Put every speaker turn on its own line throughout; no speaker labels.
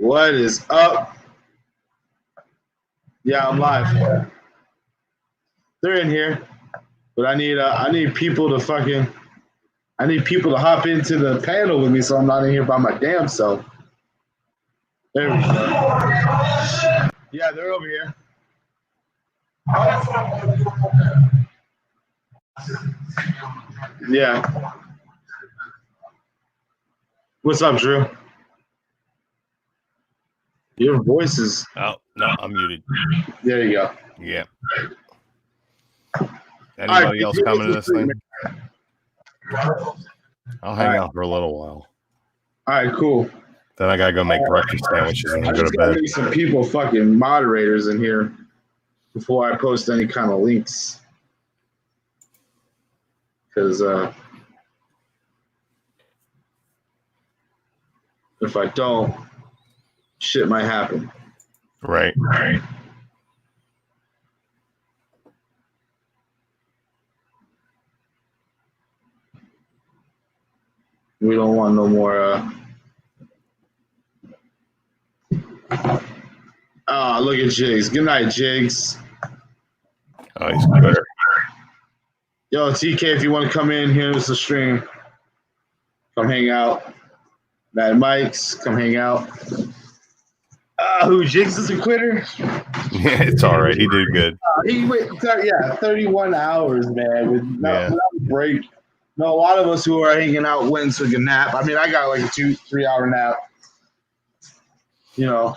What is up? Yeah, I'm live. They're in here, but I need people to hop into the panel with me, so I'm not in here by my damn self. There we go. Yeah, they're over here. Yeah. What's up, Drew? Your voice is.
Oh, no, I'm muted.
There you go.
Yeah. Anybody else coming to this thing? I'll hang out for a little while.
All right, cool.
Then I gotta go make breakfast sandwiches and then go to bed.
Make some people fucking moderators in here before I post any kind of links. Because if I don't, shit might happen.
Right.
We don't want no more. Look at Jiggs. Good night, Jiggs.
Oh, he's better.
Yo, TK, if you want to come in, here's the stream. Come hang out. Mad Mike's, come hang out. Who, Jiggs is a quitter?
Yeah, it's all right. He did good.
He went, 31 hours, man, without a break. No, a lot of us who are hanging out went and took a nap. I mean, I got like a 2-3 hour nap. You know.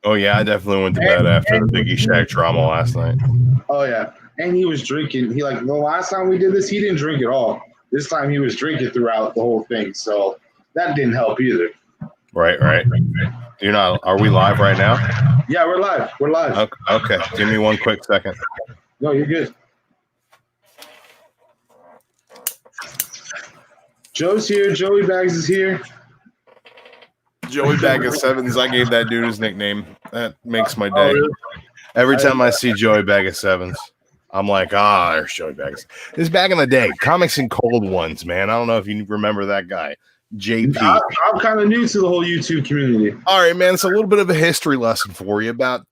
Oh, yeah, I definitely went to bed after the Biggie Shaq drama last night.
Oh, yeah. And he was drinking. The last time we did this, he didn't drink at all. This time he was drinking throughout the whole thing. So that didn't help either.
Right. Are we live right now?
Yeah, we're live.
Okay. Give me one quick second.
No, you're good. Joe's here. Joey Bags is here.
Joey Bag of Sevens. I gave that dude his nickname. That makes my day.
Oh, really?
Every time I see Joey Bag of Sevens, I'm like, there's Joey Bag of Sevens. This is back in the day. Comics and Cold Ones, man. I don't know if you remember that guy. JP.
I'm kind of new to the whole YouTube community.
All right, man. It's a little bit of a history lesson for you. About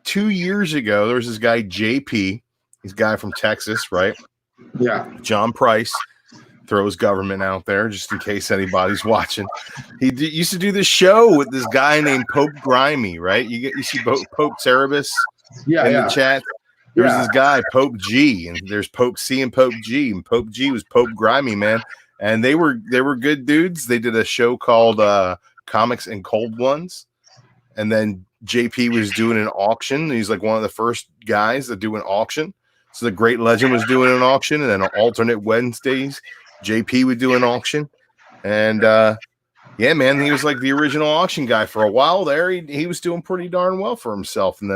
2 years ago, there was this guy, JP. He's a guy from Texas, right?
Yeah.
John Price. Throws government out there just in case anybody's watching. He used to do this show with this guy named Pope Grimy, right? You see Pope Cerebus in the chat. There's this guy, Pope G, and there's Pope C and Pope G, and Pope G was Pope Grimy, man. And they were good dudes. They did a show called Comics and Cold Ones, and then JP was doing an auction. He's like one of the first guys that do an auction. So the Great Legend was doing an auction, and then on alternate Wednesdays, JP would do an auction. And yeah, man, he was like the original auction guy for a while there. He was doing pretty darn well for himself. And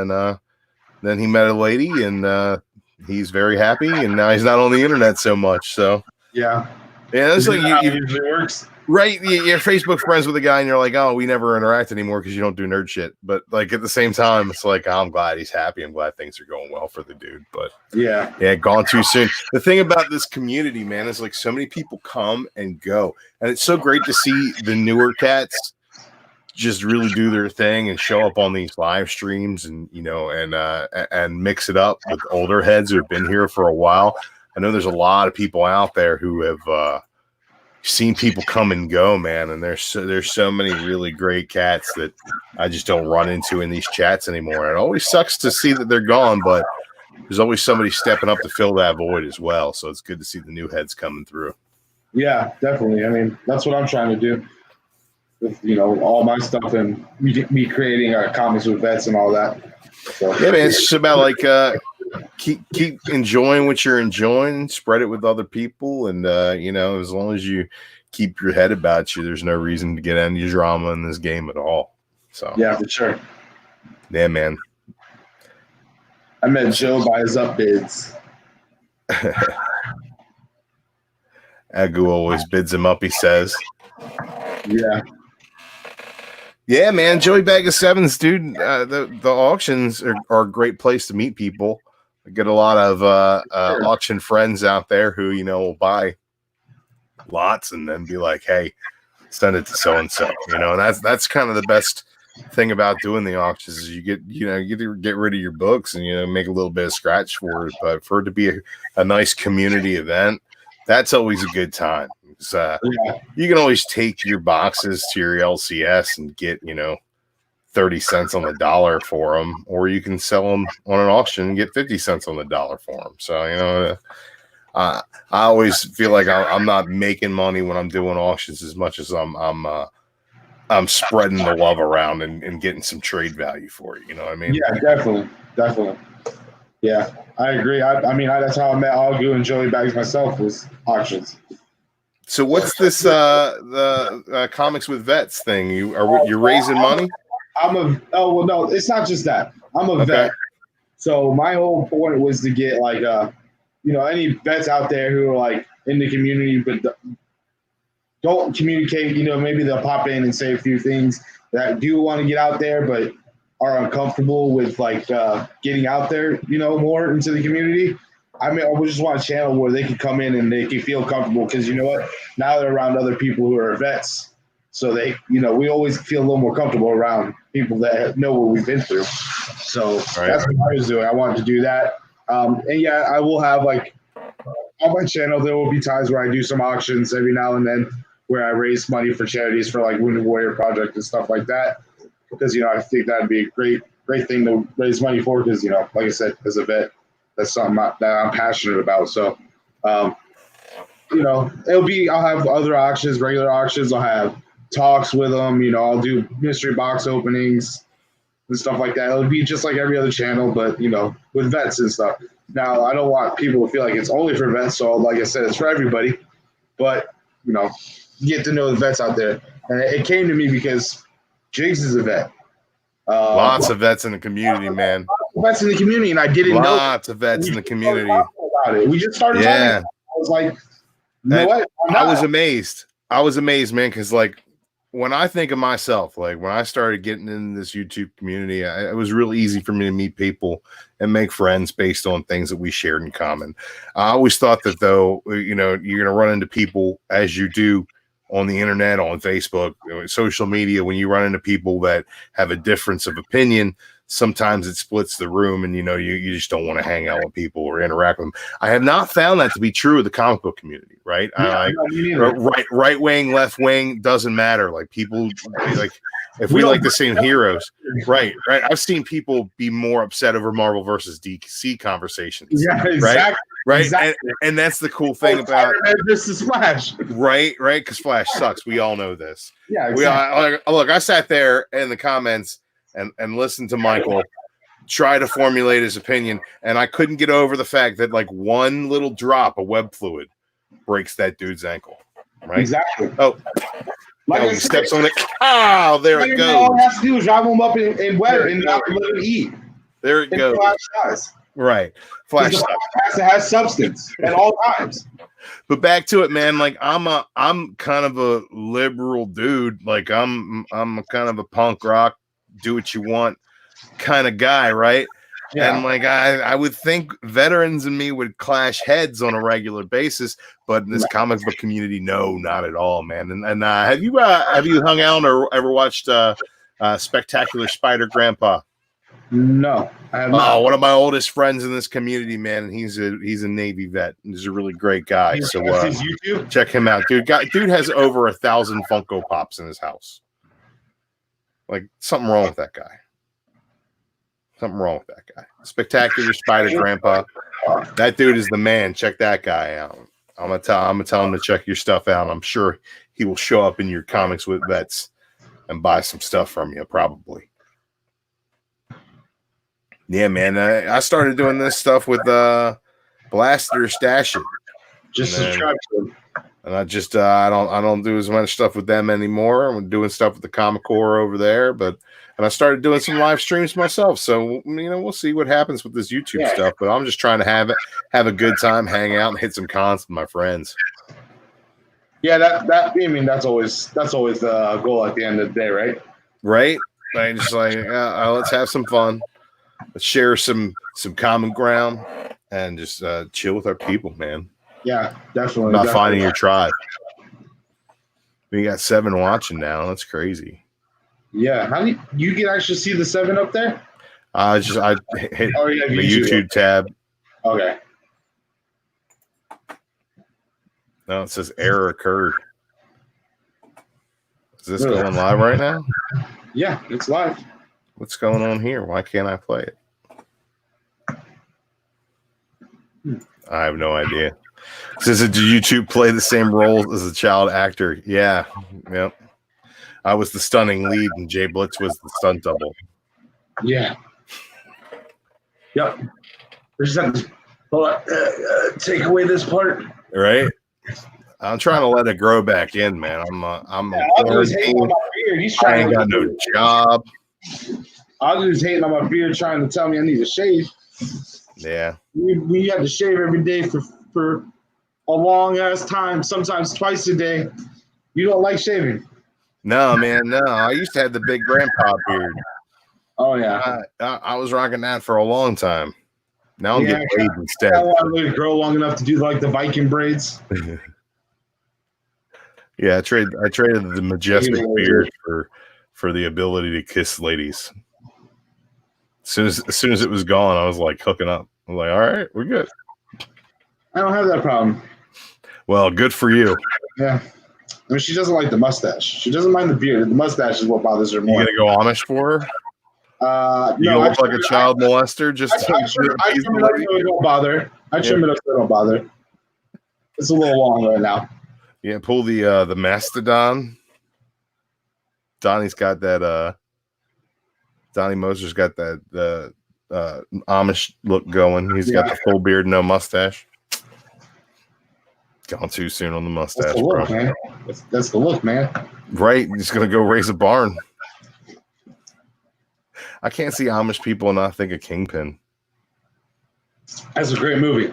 then he met a lady, and he's very happy. And now he's not on the internet so much. So yeah, it's like you usually works. Right, you're Facebook friends with a guy, and you're like, oh, we never interact anymore because you don't do nerd shit. But like at the same time, it's like, I'm glad he's happy. I'm glad things are going well for the dude. But yeah, gone too soon. The thing about this community, man, is like so many people come and go, and it's so great to see the newer cats just really do their thing and show up on these live streams, and and mix it up with older heads who have been here for a while. I know there's a lot of people out there who have seen people come and go, man, and there's so many really great cats that I just don't run into in these chats anymore. It always sucks to see that they're gone, but there's always somebody stepping up to fill that void as well. So it's good to see the new heads coming through. Yeah, definitely. I mean, that's what I'm trying to do with all my stuff and me creating comics with vets and all that. So yeah, man, it's just about like keep enjoying what you're enjoying, spread it with other people, and as long as you keep your head about you, there's no reason to get any drama in this game at all. So yeah, for sure. Yeah, man. I met Joe by his up bids. Agu always bids him up, he says. Yeah, man. Joey Bag of Sevens, dude. The auctions are a great place to meet people. I get a lot of auction friends out there who, will buy lots and then be like, hey, send it to so-and-so, and that's kind of the best thing about doing the auctions is you get to get rid of your books and make a little bit of scratch for it. But for it to be a nice community event, that's always a good time. You can always take your boxes to your LCS and get 30 cents on the dollar for them, or you can sell them on an auction and get 50 cents on the dollar for them. So I always feel like I'm not making money when I'm doing auctions as much as I'm spreading the love around and getting some trade value for it. You know what I mean?
Yeah, definitely. Yeah, I agree. I mean, that's how I met Augu and Joey Bags myself, was auctions.
So what's this the comics with vets thing? You're raising money?
No, it's not just that. I'm a vet. So my whole point was to get like any vets out there who are like in the community but don't communicate. Maybe they'll pop in and say a few things that do want to get out there but are uncomfortable with like getting out there, more into the community. I just want a channel where they can come in and they can feel comfortable, because you know what? Now they're around other people who are vets. So they, we always feel a little more comfortable around people that know what we've been through. So that's what I was doing. I wanted to do that. And yeah, I will have like on my channel, there will be times where I do some auctions every now and then where I raise money for charities for like Wounded Warrior Project and stuff like that. Because, I think that'd be a great thing to raise money for, because, like I said, as a vet, that's something that I'm passionate about. So, I'll have other auctions, regular auctions. I'll have talks with them. I'll do mystery box openings and stuff like that. It'll be just like every other channel, but, with vets and stuff. Now, I don't want people to feel like it's only for vets. So, like I said, it's for everybody. But, get to know the vets out there. And it came to me because Jiggs is a vet.
Lots of vets in the community, man.
Vets in the community, and I didn't know.
Lots of vets in the community.
About it. We just started talking. I was like, what?
I was amazed. Man, because like when I think of myself, like when I started getting in this YouTube community, it was real easy for me to meet people and make friends based on things that we shared in common. I always thought that though, you're going to run into people as you do on the internet, on Facebook, social media, when you run into people that have a difference of opinion, sometimes it splits the room and, you just don't want to hang out with people or interact with them. I have not found that to be true of the comic book community, right? Right wing, left wing, doesn't matter. Like people, like if we like the same heroes, right. I've seen people be more upset over Marvel versus DC conversations.
Yeah, exactly.
Right.
Exactly.
And that's the cool thing about
this is Flash.
Right. Because Flash sucks. We all know this.
Yeah, exactly.
Look, I sat there in the comments and listened to Michael try to formulate his opinion, and I couldn't get over the fact that like one little drop of web fluid breaks that dude's ankle. Right.
Exactly.
He steps on it. Oh, there it goes.
All he has to do is drive him up in web and not let him eat.
There it goes. Right. Flash
has substance at all times.
But back to it, man. Like I'm kind of a liberal dude. Like I'm kind of a punk rock, do what you want kind of guy, right? Yeah. And like I would think veterans and me would clash heads on a regular basis, but in this comic book community, no, not at all, man. And have you hung out or ever watched Spectacular Spider Grandpa?
No, I have not.
One of my oldest friends in this community, man. And he's a Navy vet. He's a really great guy. So
YouTube?
Check him out, dude. Dude has over 1,000 Funko Pops in his house. Like something wrong with that guy. Spectacular Spider Grandpa. That dude is the man. Check that guy out. I'm gonna tell him to check your stuff out. I'm sure he will show up in your comics with vets and buy some stuff from you, probably. Yeah, man. I started doing this stuff with Blaster Stash It.
Just subscribe to them.
And I don't do as much stuff with them anymore. I'm doing stuff with the Comic Core over there, and I started doing some live streams myself. So we'll see what happens with this YouTube stuff. But I'm just trying to have a good time, hang out, and hit some cons with my friends.
Yeah, that's always the goal at the end of the day, right?
Right. I just like let's have some fun. Let's share some common ground and just chill with our people, man.
Yeah, definitely.
Not finding your tribe. We got 7 watching now. That's crazy.
Yeah. How do you can actually see the 7 up there?
I hit
yeah,
the YouTube tab.
Okay.
No, it says error occurred. Is this going live right now?
Yeah, it's live.
What's going on here? Why can't I play it? I have no idea. Says, did YouTube play the same role as a child actor? Yeah. Yep. I was the stunning lead and Jblitz was the stunt double.
Yeah. Yep. We just have to hold on, take away this part.
Right? I'm trying to let it grow back in, man. I'm
Audrey's hating on my beard. He's
I
trying
ain't got no job.
Audrey's hating on my beard, trying to tell me I need to shave.
Yeah.
We have to shave every day for a long ass time, sometimes twice a day. You don't like shaving?
No, man, no. I used to have the big grandpa beard.
Oh yeah.
I was rocking that for a long time. Now I'm getting paid instead.
I want to grow long enough to do like the Viking braids.
Yeah, I traded the majestic beard for the ability to kiss ladies. As soon as it was gone, I was like hooking up. I'm like, all right, we're good.
I don't have that problem.
Well, good for you.
Yeah. I mean, she doesn't like the mustache. She doesn't mind the beard. The mustache is what bothers her more.
You gonna go Amish for her? You
no,
look like a child molester. Just
I trim it up so it don't bother. I trim it up so it don't bother. It's a little long right now.
Yeah, pull the mastodon. Donnie's got that. Donnie Moser's got the Amish look going. He's got the full beard, no mustache. Gone too soon on the mustache,
that's the look,
bro.
Man. That's the look, man.
Right, he's gonna go raise a barn. I can't see Amish people and not think of Kingpin.
That's a great movie.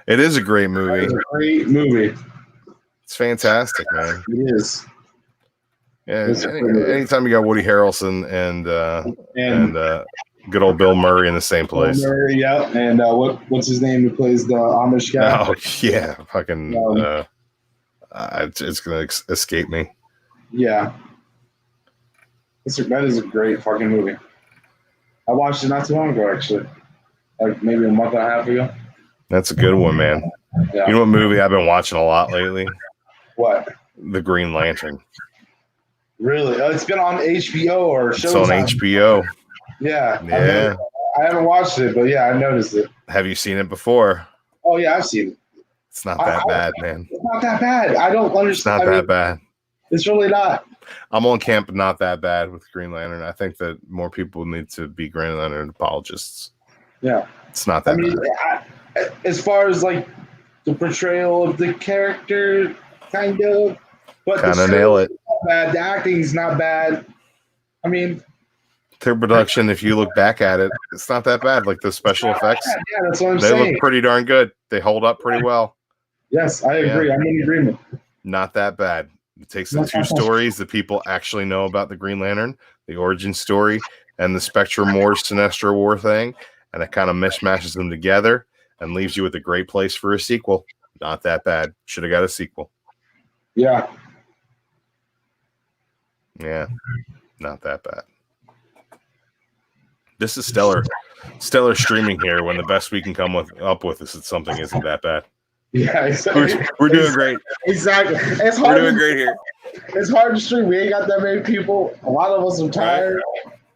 It is a great movie.
It's a great movie.
It's fantastic, man.
It is.
Yeah. Anytime you got Woody Harrelson and good old Bill Murray in the same place.
Bill Murray, yeah. And what's his name who plays the Amish guy?
Oh yeah, fucking. It's gonna escape me.
Yeah. That is a great fucking movie. I watched it not too long ago, actually. Like maybe a month and a half ago.
That's a good one, man. Yeah. You know what movie I've been watching a lot lately?
What?
The Green Lantern.
Really? Oh, it's been on HBO or Showtime.
It's on HBO.
Yeah.
Yeah.
I haven't watched it, but yeah, I noticed it.
Have you seen it before?
Oh yeah, I've seen it.
It's not that bad, man.
It's not that bad. I don't understand.
It's not that bad.
It's really not.
I'm on camp not that bad with Green Lantern. I think that more people need to be Green Lantern apologists.
Yeah.
It's not that
bad. As far as like the portrayal of the character, kind of. But
kind of nail it.
Bad. The acting's not bad. I mean,
their production, if you look back at it, it's not that bad. Like the special effects.
Yeah, that's what I'm saying.
They look pretty darn good. They hold up pretty well.
Yes, I agree. I'm in agreement.
Not that bad. It takes the two stories that people actually know about the Green Lantern, the origin story, and the Spectrum War, Sinestro War thing, and it kind of mishmashes them together and leaves you with a great place for a sequel. Not that bad. Should have got a sequel.
Yeah.
Yeah. Not that bad. This is stellar streaming here when the best we can come up with is that something isn't that bad.
Yeah, exactly.
We're doing great.
Exactly. It's hard.
We're doing great here.
It's hard to stream. We ain't got that many people. A lot of us are tired.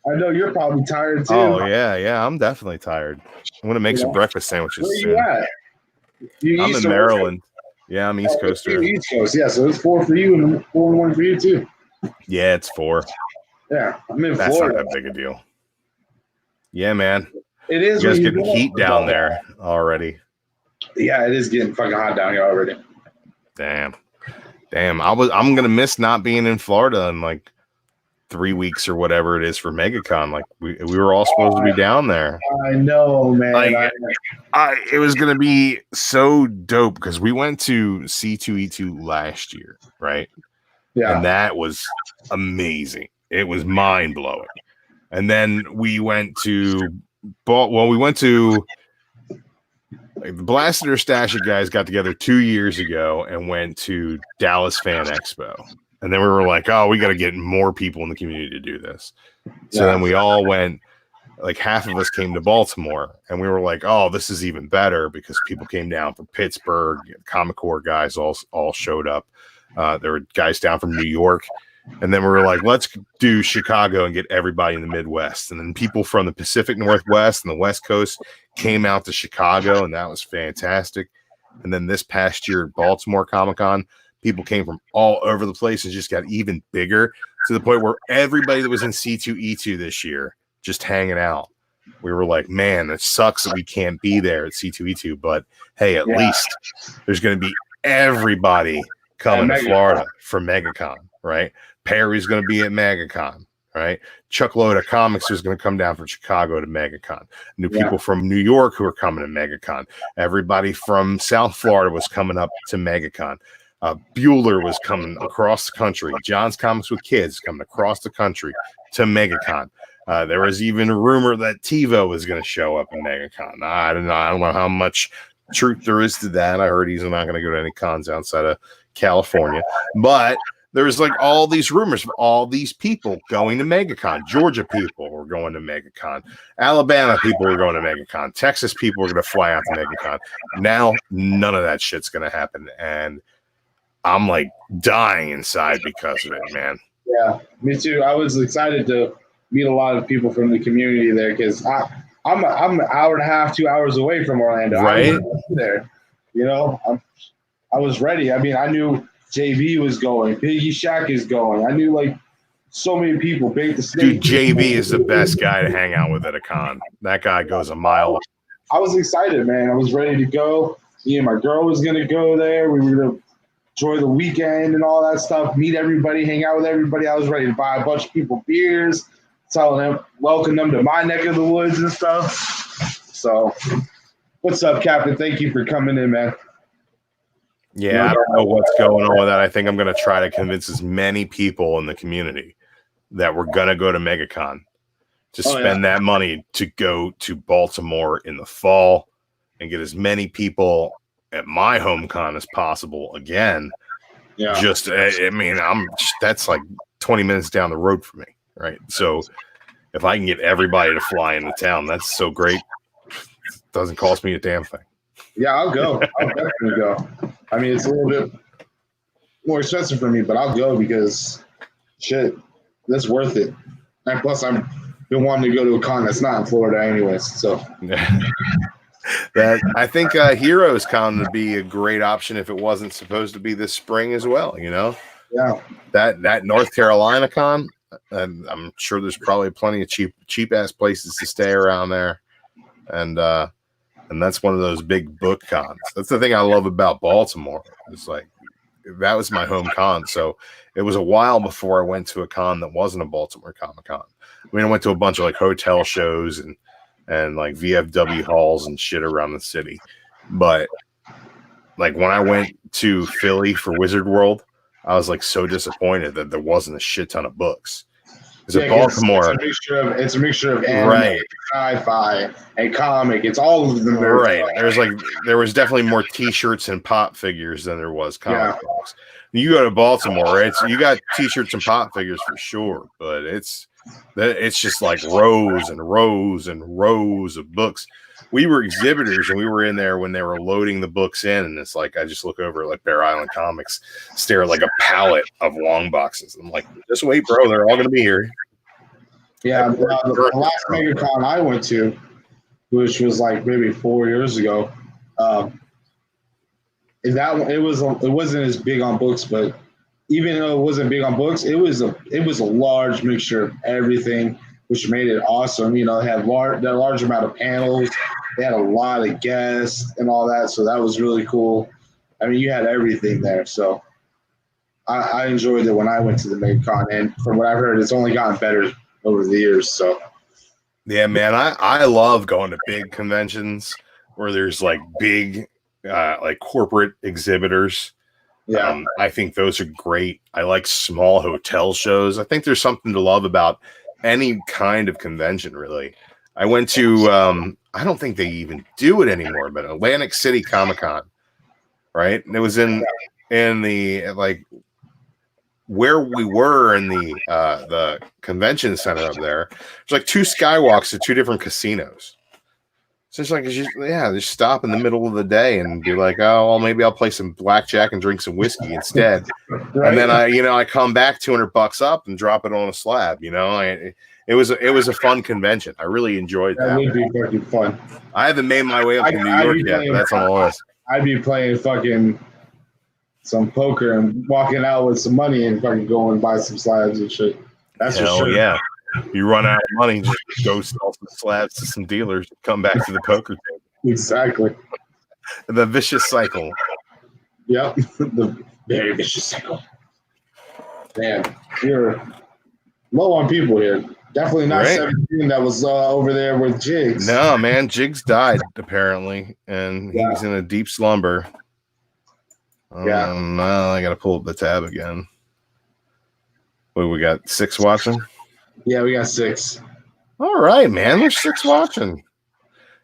I know you're probably tired too.
Oh yeah. I'm definitely tired. I'm gonna make some breakfast sandwiches.
Where
soon.
you at?
I'm in Maryland. Yeah, I'm East Coaster.
East Coast, yeah. So it's 4 for you and 4 and 1 for you too.
Yeah, it's 4.
Yeah, I'm in
That's
Florida.
Not that big a deal. Yeah, man.
It is.
You guys getting heat down there already.
Yeah, it is getting fucking hot down here already.
Damn. I'm gonna miss not being in Florida in like 3 weeks or whatever it is for MegaCon. Like we were all supposed to be down there.
I know, man.
Like, it was gonna be so dope because we went to C2E2 last year, right?
Yeah,
and that was amazing. It was mind blowing. And then we went to like the Blasted or Stash It guys got together 2 years ago and went to Dallas Fan Expo. And then we were like, oh, we got to get more people in the community to do this. So then we all went, like half of us came to Baltimore, and we were like, oh, this is even better because people came down from Pittsburgh. Comic Core guys all showed up. There were guys down from New York. And then we were like, let's do Chicago and get everybody in the Midwest. And then people from the Pacific Northwest and the West Coast came out to Chicago, and that was fantastic. And then this past year at Baltimore Comic-Con, people came from all over the place and just got even bigger to the point where everybody that was in C2E2 this year just hanging out. We were like, man, it sucks that we can't be there at C2E2, but hey, at least there's going to be everybody coming to Florida for MegaCon, right? Perry's going to be at MegaCon, right? Chuck Loda Comics was going to come down from Chicago to MegaCon. New people from New York who are coming to MegaCon. Everybody from South Florida was coming up to MegaCon. Bueller was coming across the country. John's Comics with Kids coming across the country to MegaCon. There was even a rumor that TiVo was going to show up in MegaCon. I don't know how much truth there is to that. I heard he's not going to go to any cons outside of California, but there's like all these rumors of all these people going to MegaCon. Georgia people were going to MegaCon. Alabama people were going to MegaCon. Texas people were going to fly out to MegaCon. Now none of that shit's going to happen, and I'm like dying inside because of it, man.
Yeah, me too. I was excited to meet a lot of people from the community there because I'm an hour and a half, 2 hours away from Orlando.
Right
there, you know. I was ready. I mean, I knew JB was going, Biggie Shaq is going. I knew like so many people. Big the
Dude, JB is the best guy to hang out with at a con. That guy goes a mile.
I was excited, man. I was ready to go. Me and my girl was gonna go there. We were gonna enjoy the weekend and all that stuff. Meet everybody, hang out with everybody. I was ready to buy a bunch of people beers, telling them, welcome them to my neck of the woods and stuff. So, what's up, Captain? Thank you for coming in, man.
Yeah, I don't know what's going on with that. I think I'm going to try to convince as many people in the community that we're going to go to MegaCon to spend that money to go to Baltimore in the fall and get as many people at my home con as possible again. Yeah. Just, I mean, that's like 20 minutes down the road for me, right? So if I can get everybody to fly into town, that's so great. It doesn't cost me a damn thing.
Yeah, I'll go. I'll definitely go. I mean, it's a little bit more expensive for me, but I'll go because, shit, that's worth it. And plus, I've been wanting to go to a con that's not in Florida anyways. So,
that I think Heroes Con would be a great option if it wasn't supposed to be this spring as well. You know, that North Carolina con, and I'm sure there's probably plenty of cheap ass places to stay around there, and that's one of those big book cons. That's the thing I love about Baltimore. It's like that was my home con. So it was a while before I went to a con that wasn't a Baltimore Comic Con. I mean, I went to a bunch of like hotel shows and like VFW halls and shit around the city. But like when I went to Philly for Wizard World, I was like so disappointed that there wasn't a shit ton of books. Baltimore.
It's a mixture of anime, right, sci-fi, and comic. It's all of them.
Right. There was definitely more T-shirts and pop figures than there was comic books. You go to Baltimore, you got T-shirts and pop figures for sure, but it's just like rows and rows and rows of books. We were exhibitors and we were in there when they were loading the books in, and it's like I just look over at like Bear Island Comics, stare at like a pallet of long boxes. I'm like, just wait, bro, they're all gonna be here.
Yeah, the last MegaCon I went to, which was like maybe 4 years ago, it wasn't as big on books, but even though it wasn't big on books, it was a large mixture of everything, which made it awesome. You know, they had that large amount of panels. They had a lot of guests and all that, so that was really cool. I mean, you had everything there. So I enjoyed it when I went to the MegaCon, and from what I've heard, it's only gotten better over the years. So
yeah, man, I love going to big conventions where there's like big like corporate exhibitors. Yeah, I think those are great. I like small hotel shows. I think there's something to love about any kind of convention, really. I went to I don't think they even do it anymore, but Atlantic City Comic Con, right? And it was in the like where we were in the convention center up there, there's like 2 skywalks to 2 different casinos. So it's like, just stop in the middle of the day and be like, oh, well, maybe I'll play some blackjack and drink some whiskey instead. Right? And then I come back $200 up and drop it on a slab. It was a fun convention. I really enjoyed that.
That would be fucking fun.
I haven't made my way up to New York yet, but that's on the list.
I'd be playing fucking some poker and walking out with some money and fucking go and buy some slabs and shit. That's for sure.
Yeah. You run out of money, just go sell some slabs to some dealers, come back to the poker table.
Exactly.
The vicious cycle.
Yep. The very vicious cycle. Damn, you're low on people here. Definitely not 17 that was over there with Jiggs.
No, man. Jiggs died, apparently, and he's in a deep slumber. No, I got to pull up the tab again. What, we got 6 watching?
Yeah, we got 6.
All right, man. There's 6 watching.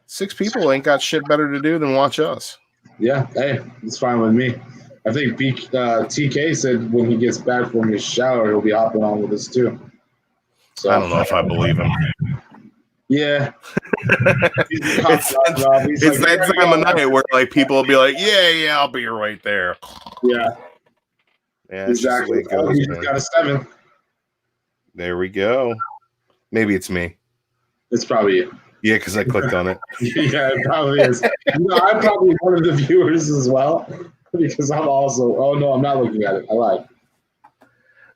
6 people ain't got shit better to do than watch us.
Yeah, hey, it's fine with me. I think TK said when he gets back from his shower, he'll be hopping on with us too. So
I don't know if I believe him.
Yeah.
It's that time of night where like people will be like, yeah, I'll be right there.
Yeah.
Yeah,
exactly. He's got a 7.
There we go. Maybe it's me.
It's probably you.
Yeah, because I clicked on it.
Yeah, it probably is. I'm probably one of the viewers as well because I'm also. Oh no, I'm not looking at it. I lied.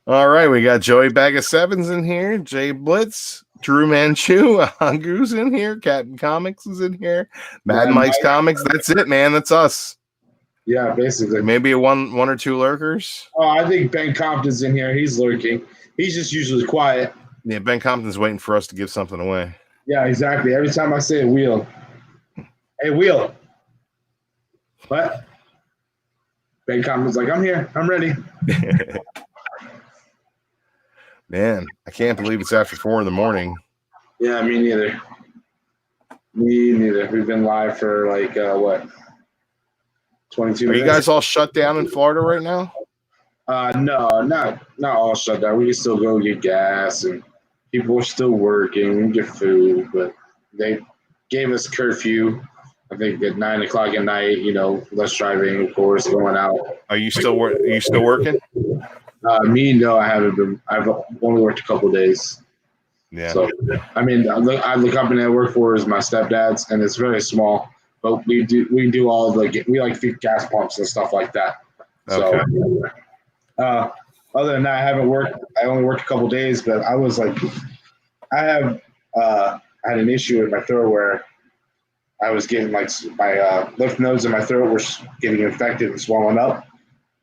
All right, we got Joey Bag of Sevens in here, Jblitz, Drew Manchu, Angu's in here, Captain Comics is in here, Mad Mike's Comics. That's it, man. That's us.
Yeah, basically.
Maybe one or 2 lurkers.
Oh, I think Ben Compton's in here. He's lurking. He's just usually quiet.
Yeah, Ben Compton's waiting for us to give something away.
Yeah, exactly. Every time I say Wheel. Hey, Wheel. What? Ben Compton's like, I'm here. I'm ready.
Man, I can't believe it's after 4 a.m.
Yeah, me neither. Me neither. We've been live for like, 22 minutes?
Are you guys all shut down in Florida right now?
No, not all shut down. We can still go get gas and people are still working. We get food, but they gave us curfew. I think at 9 o'clock at night, less driving, of course, going out.
Are you still working?
Me, no, I haven't been. I've only worked a couple of days.
Yeah.
So, I mean, the company I work for is my stepdad's, and it's very small. But we do all we feed gas pumps and stuff like that.
Okay.
So, other than that, I haven't worked. I only worked a couple of days, but I was like, I had an issue with my throat where I was getting my lymph nodes in my throat were getting infected and swelling up.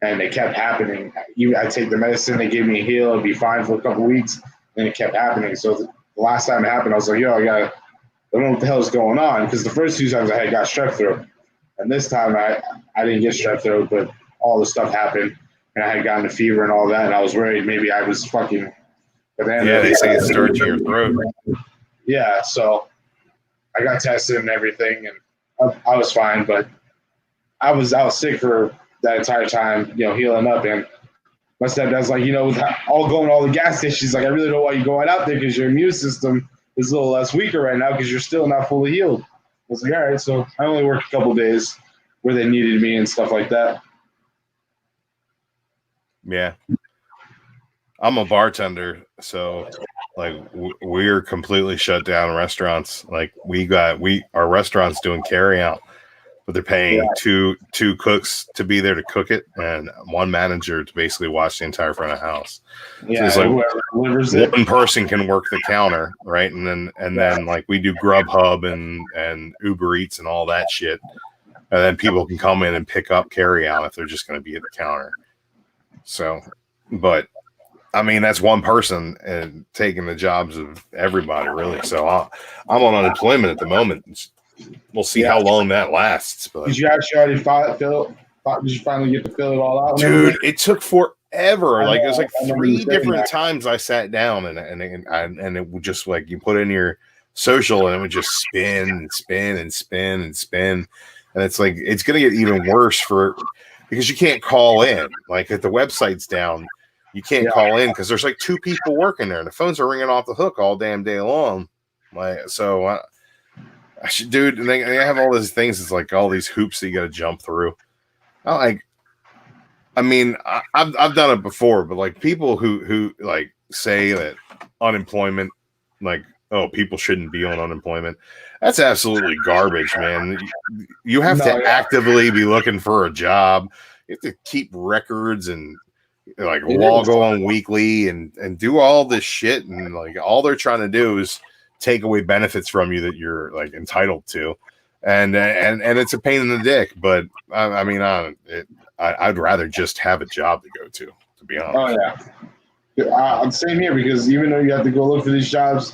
And it kept happening. I take the medicine, they gave me a heal, it'd be fine for a couple of weeks, and it kept happening. So the last time it happened, I was like, I don't know what the hell is going on, because the first 2 times I got strep throat. And this time I didn't get strep throat, but all the stuff happened, and I had gotten a fever and all that, and I was worried maybe I was fucking. But then
they say it starts in your throat.
Yeah, so I got tested and everything, and I was fine, but I was sick for that entire time, healing up. And my stepdad's like, all going to all the gas stations, like, I really don't want you going out there because your immune system is a little less weaker right now because you're still not fully healed. I was like, all right. So I only worked a couple of days where they needed me and stuff like that.
Yeah. I'm a bartender, so like we're completely shut down restaurants. Like our restaurant's doing carry out, but they're paying two cooks to be there to cook it and one manager to basically watch the entire front of the house.
Yeah,
so it's like one person can work the counter, right? And then like we do Grubhub and Uber Eats and all that shit. And then people can come in and pick up carry out if they're just going to be at the counter. So, but I mean, that's one person and taking the jobs of everybody, really. So I'm on unemployment at the moment. We'll see how long that lasts. But
did you actually already did you finally get to fill it all out?
Dude, it took forever. Like it was like 3 different times I sat down and it would just like you put in your social and it would just spin and spin and spin and spin. And it's like it's gonna get even worse because you can't call in. Like if the website's down, You can't call in because there's like 2 people working there, and the phones are ringing off the hook all damn day long. Like, so I should, dude. And they have all these things. It's like all these hoops that you got to jump through. I mean, I've done it before, but like people who like say that unemployment, like, oh, people shouldn't be on unemployment. That's absolutely garbage, man. You have to actively be looking for a job. You have to keep records and like log on weekly and do all this shit. And like all they're trying to do is take away benefits from you that you're like entitled to. And it's a pain in the dick. But I mean, I'd rather just have a job to go to be honest.
Oh yeah. Same here, because even though you have to go look for these jobs,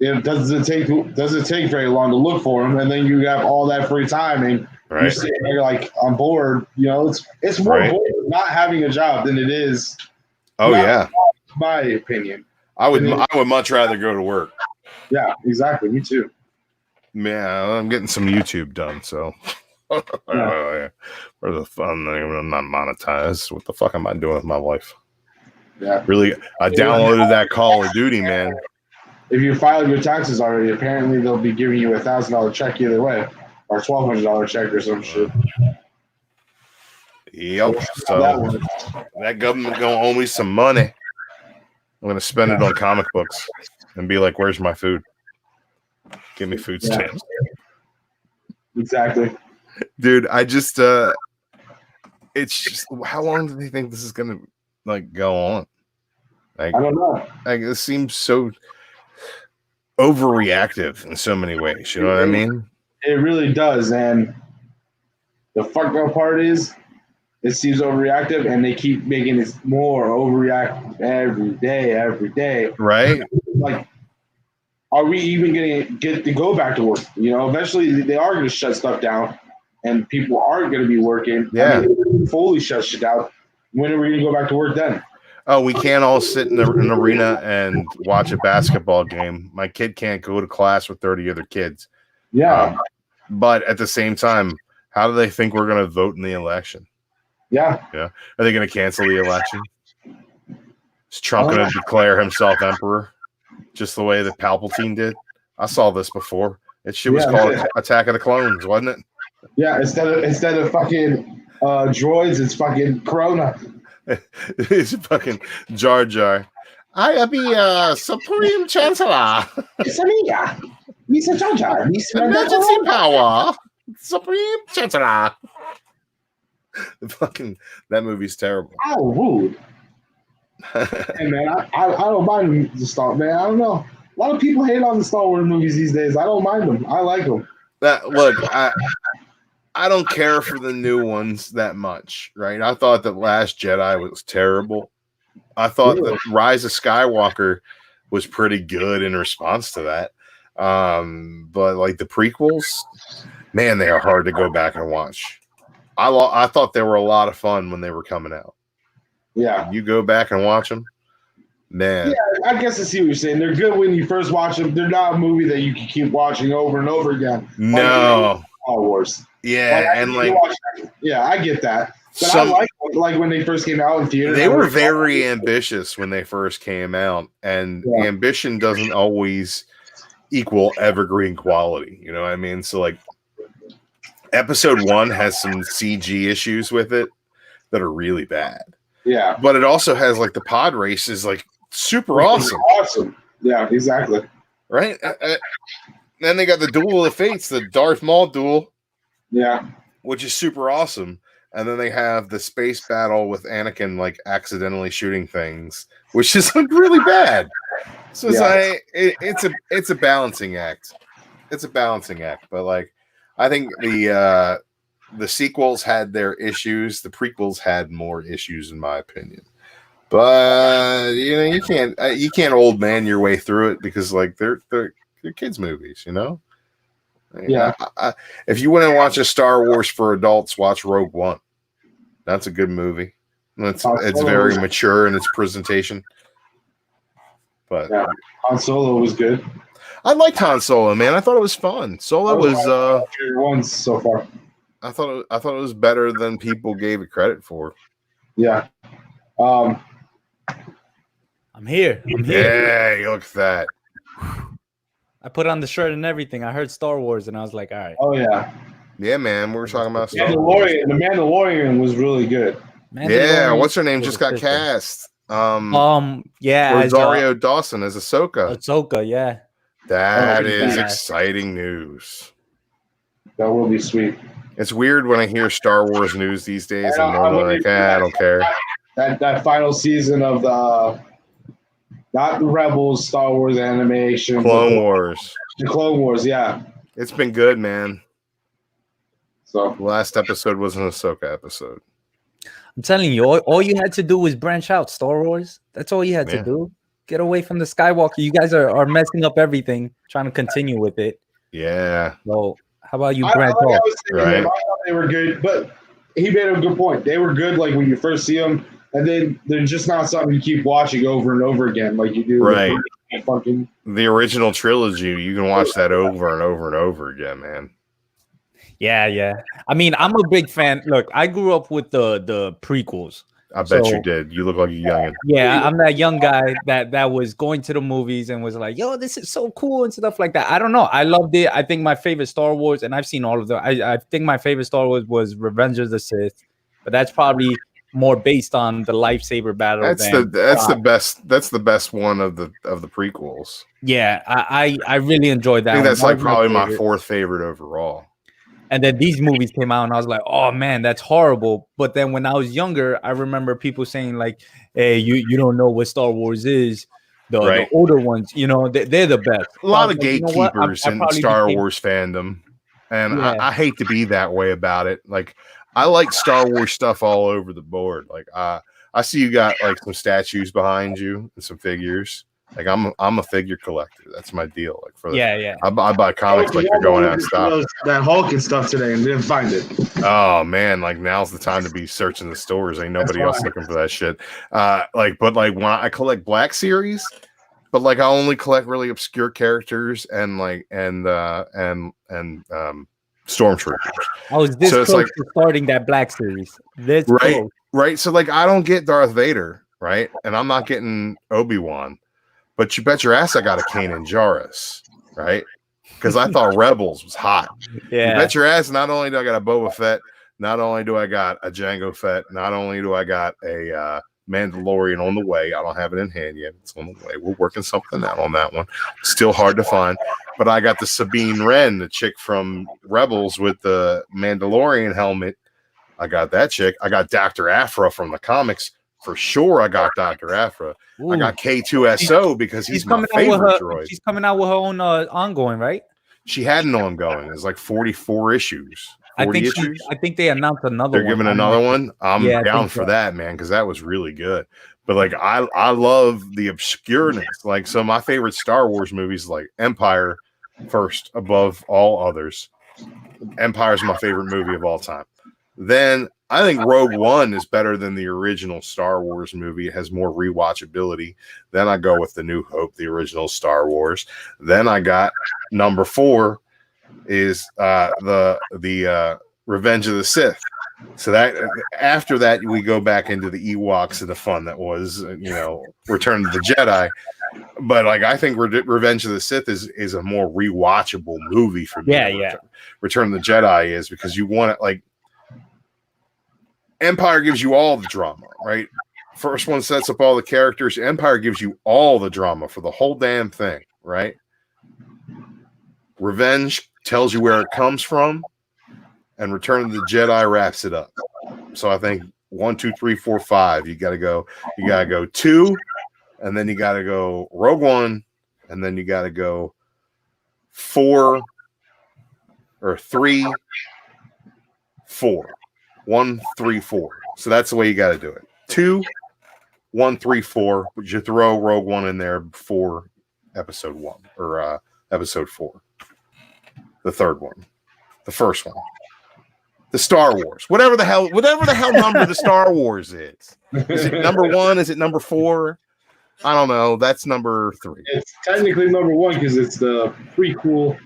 it doesn't take very long to look for them, and then you have all that free time, and you're sitting there like on board. You know, it's more boring not having a job than it is.
Oh yeah,
my opinion.
I would much rather go to work.
Yeah, exactly. Me too.
Yeah, I'm getting some YouTube done, so for the fun. I'm not monetized. What the fuck am I doing with my life?
Yeah,
really. I downloaded that Call of Duty, man.
If you filed your taxes already, apparently they'll be giving you $1,000 check either way, or $1,200 check or some shit.
Yep. So that government gonna owe me some money. I'm gonna spend it on comic books and be like, "Where's my food? Give me food stamps."
Exactly,
dude. I just it's just, how long do they think this is gonna like go on? Like,
I don't know.
Like, it seems so overreactive in so many ways. You know what I mean?
It really does. And the fucked up part is, it seems overreactive, and they keep making it more overreactive every day.
Right?
Like, are we even going to get to go back to work? You know, eventually they are going to shut stuff down, and people aren't going to be working.
Yeah.
I mean, fully shut shit down. When are we going to go back to work then?
Oh, we can't all sit in an arena and watch a basketball game. My kid can't go to class with 30 other kids.
Yeah.
But at the same time, how do they think we're going to vote in the election?
Yeah.
Yeah. Are they going to cancel the election? Is Trump going to declare himself emperor just the way that Palpatine did? I saw this before. It shit was called Attack of the Clones, wasn't it?
Yeah. Instead of fucking droids, it's fucking Corona.
It's fucking Jar Jar. I be Supreme Chancellor.
It's amiga. Mr. Jar Jar.
Emergency power. Supreme Chancellor. Fucking that movie's terrible.
How rude. Hey man, I don't mind the Star. Man, I don't know. A lot of people hate on the Star Wars movies these days. I don't mind them. I like them.
Look, I don't care for the new ones that much, right? I thought that Last Jedi was terrible. I thought that Rise of Skywalker was pretty good in response to that. But like the prequels, man, they are hard to go back and watch. I thought they were a lot of fun when they were coming out.
Yeah.
You go back and watch them, man.
Yeah, I guess I see what you're saying. They're good when you first watch them. They're not a movie that you can keep watching over and over again.
No.
Star Wars.
Yeah, and like,
I get that. But I like when they first came out in theater.
They were very ambitious when they first came out, and ambition doesn't always equal evergreen quality. You know what I mean? So like, Episode 1 has some CG issues with it that are really bad.
Yeah,
but it also has like the pod race is like super awesome.
Awesome. Yeah, exactly.
Right. Then they got the Duel of the Fates, the Darth Maul duel.
Yeah,
which is super awesome. And then they have the space battle with Anakin like accidentally shooting things, which is like really bad. So it's a balancing act. It's a balancing act, but like I think the sequels had their issues. The prequels had more issues, in my opinion. But you know, you can't old man your way through it because like they're kids movies, you know.
Yeah.
If you want to watch a Star Wars for adults, watch Rogue One. That's a good movie. It's very mature in its presentation. But
Han Solo was good.
I liked Han Solo, man. I thought it was fun. Solo was
ones so far.
I thought it was better than people gave it credit for.
Yeah.
I'm here. I'm here.
Yeah, look at that.
I put on the shirt and everything. I heard Star Wars, and I was like, all right.
Oh yeah.
Yeah, man. We were talking about Star Wars.
The Mandalorian was really good.
Yeah, what's her name? Just got cast.
Yeah,
Rosario Dawson as Ahsoka.
Ahsoka, yeah.
That is exciting news.
That will be sweet.
It's weird when I hear Star Wars news these days. I'm normally like, I don't care.
That final season of not the Rebels, Star Wars animation.
Clone Wars.
The Clone Wars, yeah.
It's been good, man.
So
the last episode was an Ahsoka episode.
I'm telling you, all you had to do was branch out, Star Wars. That's all you had to do. Get away from the Skywalker. You guys are messing up everything, trying to continue with it.
Yeah.
So how about you branch off?
Right. I thought they were good, but he made a good point. They were good like when you first see them, and then they're just not something you keep watching over and over again like you do.
Right. The original trilogy, you can watch that over and over and over again, man.
Yeah. I mean, I'm a big fan. Look, I grew up with the prequels.
I bet you did. You look like a youngin.
Yeah, I'm that young guy that was going to the movies and was like, yo, this is so cool and stuff like that. I don't know. I loved it. I think my favorite Star Wars, and I've seen all of them. I think my favorite Star Wars was Revenge of the Sith, but that's probably more based on the lightsaber battle.
That's the best. That's the best one of the prequels.
Yeah, I really enjoyed that.
I think that's like probably my fourth favorite overall.
And then these movies came out, and I was like, "Oh man, that's horrible." But then when I was younger, I remember people saying like, "Hey, you don't know what Star Wars is." The older ones, they're the best.
A lot of gatekeepers in Star Wars fandom, and I hate to be that way about it. Like, I like Star Wars stuff all over the board. Like, I see you got like some statues behind you and some figures. Like I'm a figure collector. That's my deal. Like I buy comics like you're going out of stock.
That Hulk and stuff today and didn't find it.
Oh man, like now's the time to be searching the stores. Ain't nobody else looking for that shit. But when I collect Black Series, but like I only collect really obscure characters and stormtroopers.
I was this close to starting that Black Series.
Right. So like I don't get Darth Vader, right, and I'm not getting Obi-Wan. But you bet your ass I got a Kanan Jarrus, right? Because I thought Rebels was hot.
Yeah.
You bet your ass not only do I got a Boba Fett, not only do I got a Jango Fett, not only do I got a Mandalorian on the way. I don't have it in hand yet. It's on the way. We're working something out on that one. Still hard to find. But I got the Sabine Wren, the chick from Rebels with the Mandalorian helmet. I got that chick. I got Dr. Aphra from the comics. For sure, I got Dr. Aphra. I got K2SO because he's my favorite droid.
She's coming out with her own ongoing, right?
She had an ongoing. It's like 44 issues. 40 issues?
I think they announced another
one. They're giving another one? I'm down for that, man, because that was really good. But like I love the obscureness. Like, so my favorite Star Wars movies, like Empire first above all others. Empire is my favorite movie of all time. Then I think Rogue One is better than the original Star Wars movie. It has more rewatchability. Then I go with The New Hope, the original Star Wars. Then I got number 4 is the Revenge of the Sith. So that after that we go back into the Ewoks and the fun that was Return of the Jedi. But like I think Revenge of the Sith is a more rewatchable movie for me.
Yeah.
Return of the Jedi is because you want it like. Empire gives you all the drama, right? First one sets up all the characters. Empire gives you all the drama for the whole damn thing, right? Revenge tells you where it comes from, and Return of the Jedi wraps it up. So I think 1, 2, 3, 4, 5. You gotta go 2, and then you gotta go Rogue One, and then you gotta go 4 or 3, 4. 1, 3, 4. So that's the way you got to do it. 2, 1, 3, 4. But you throw Rogue One in there before episode 1 or episode 4. The third one, the first one, the Star Wars, whatever the hell number the Star Wars is. Is it number 1? Is it number 4? I don't know. That's number 3.
It's technically number 1 because it's the prequel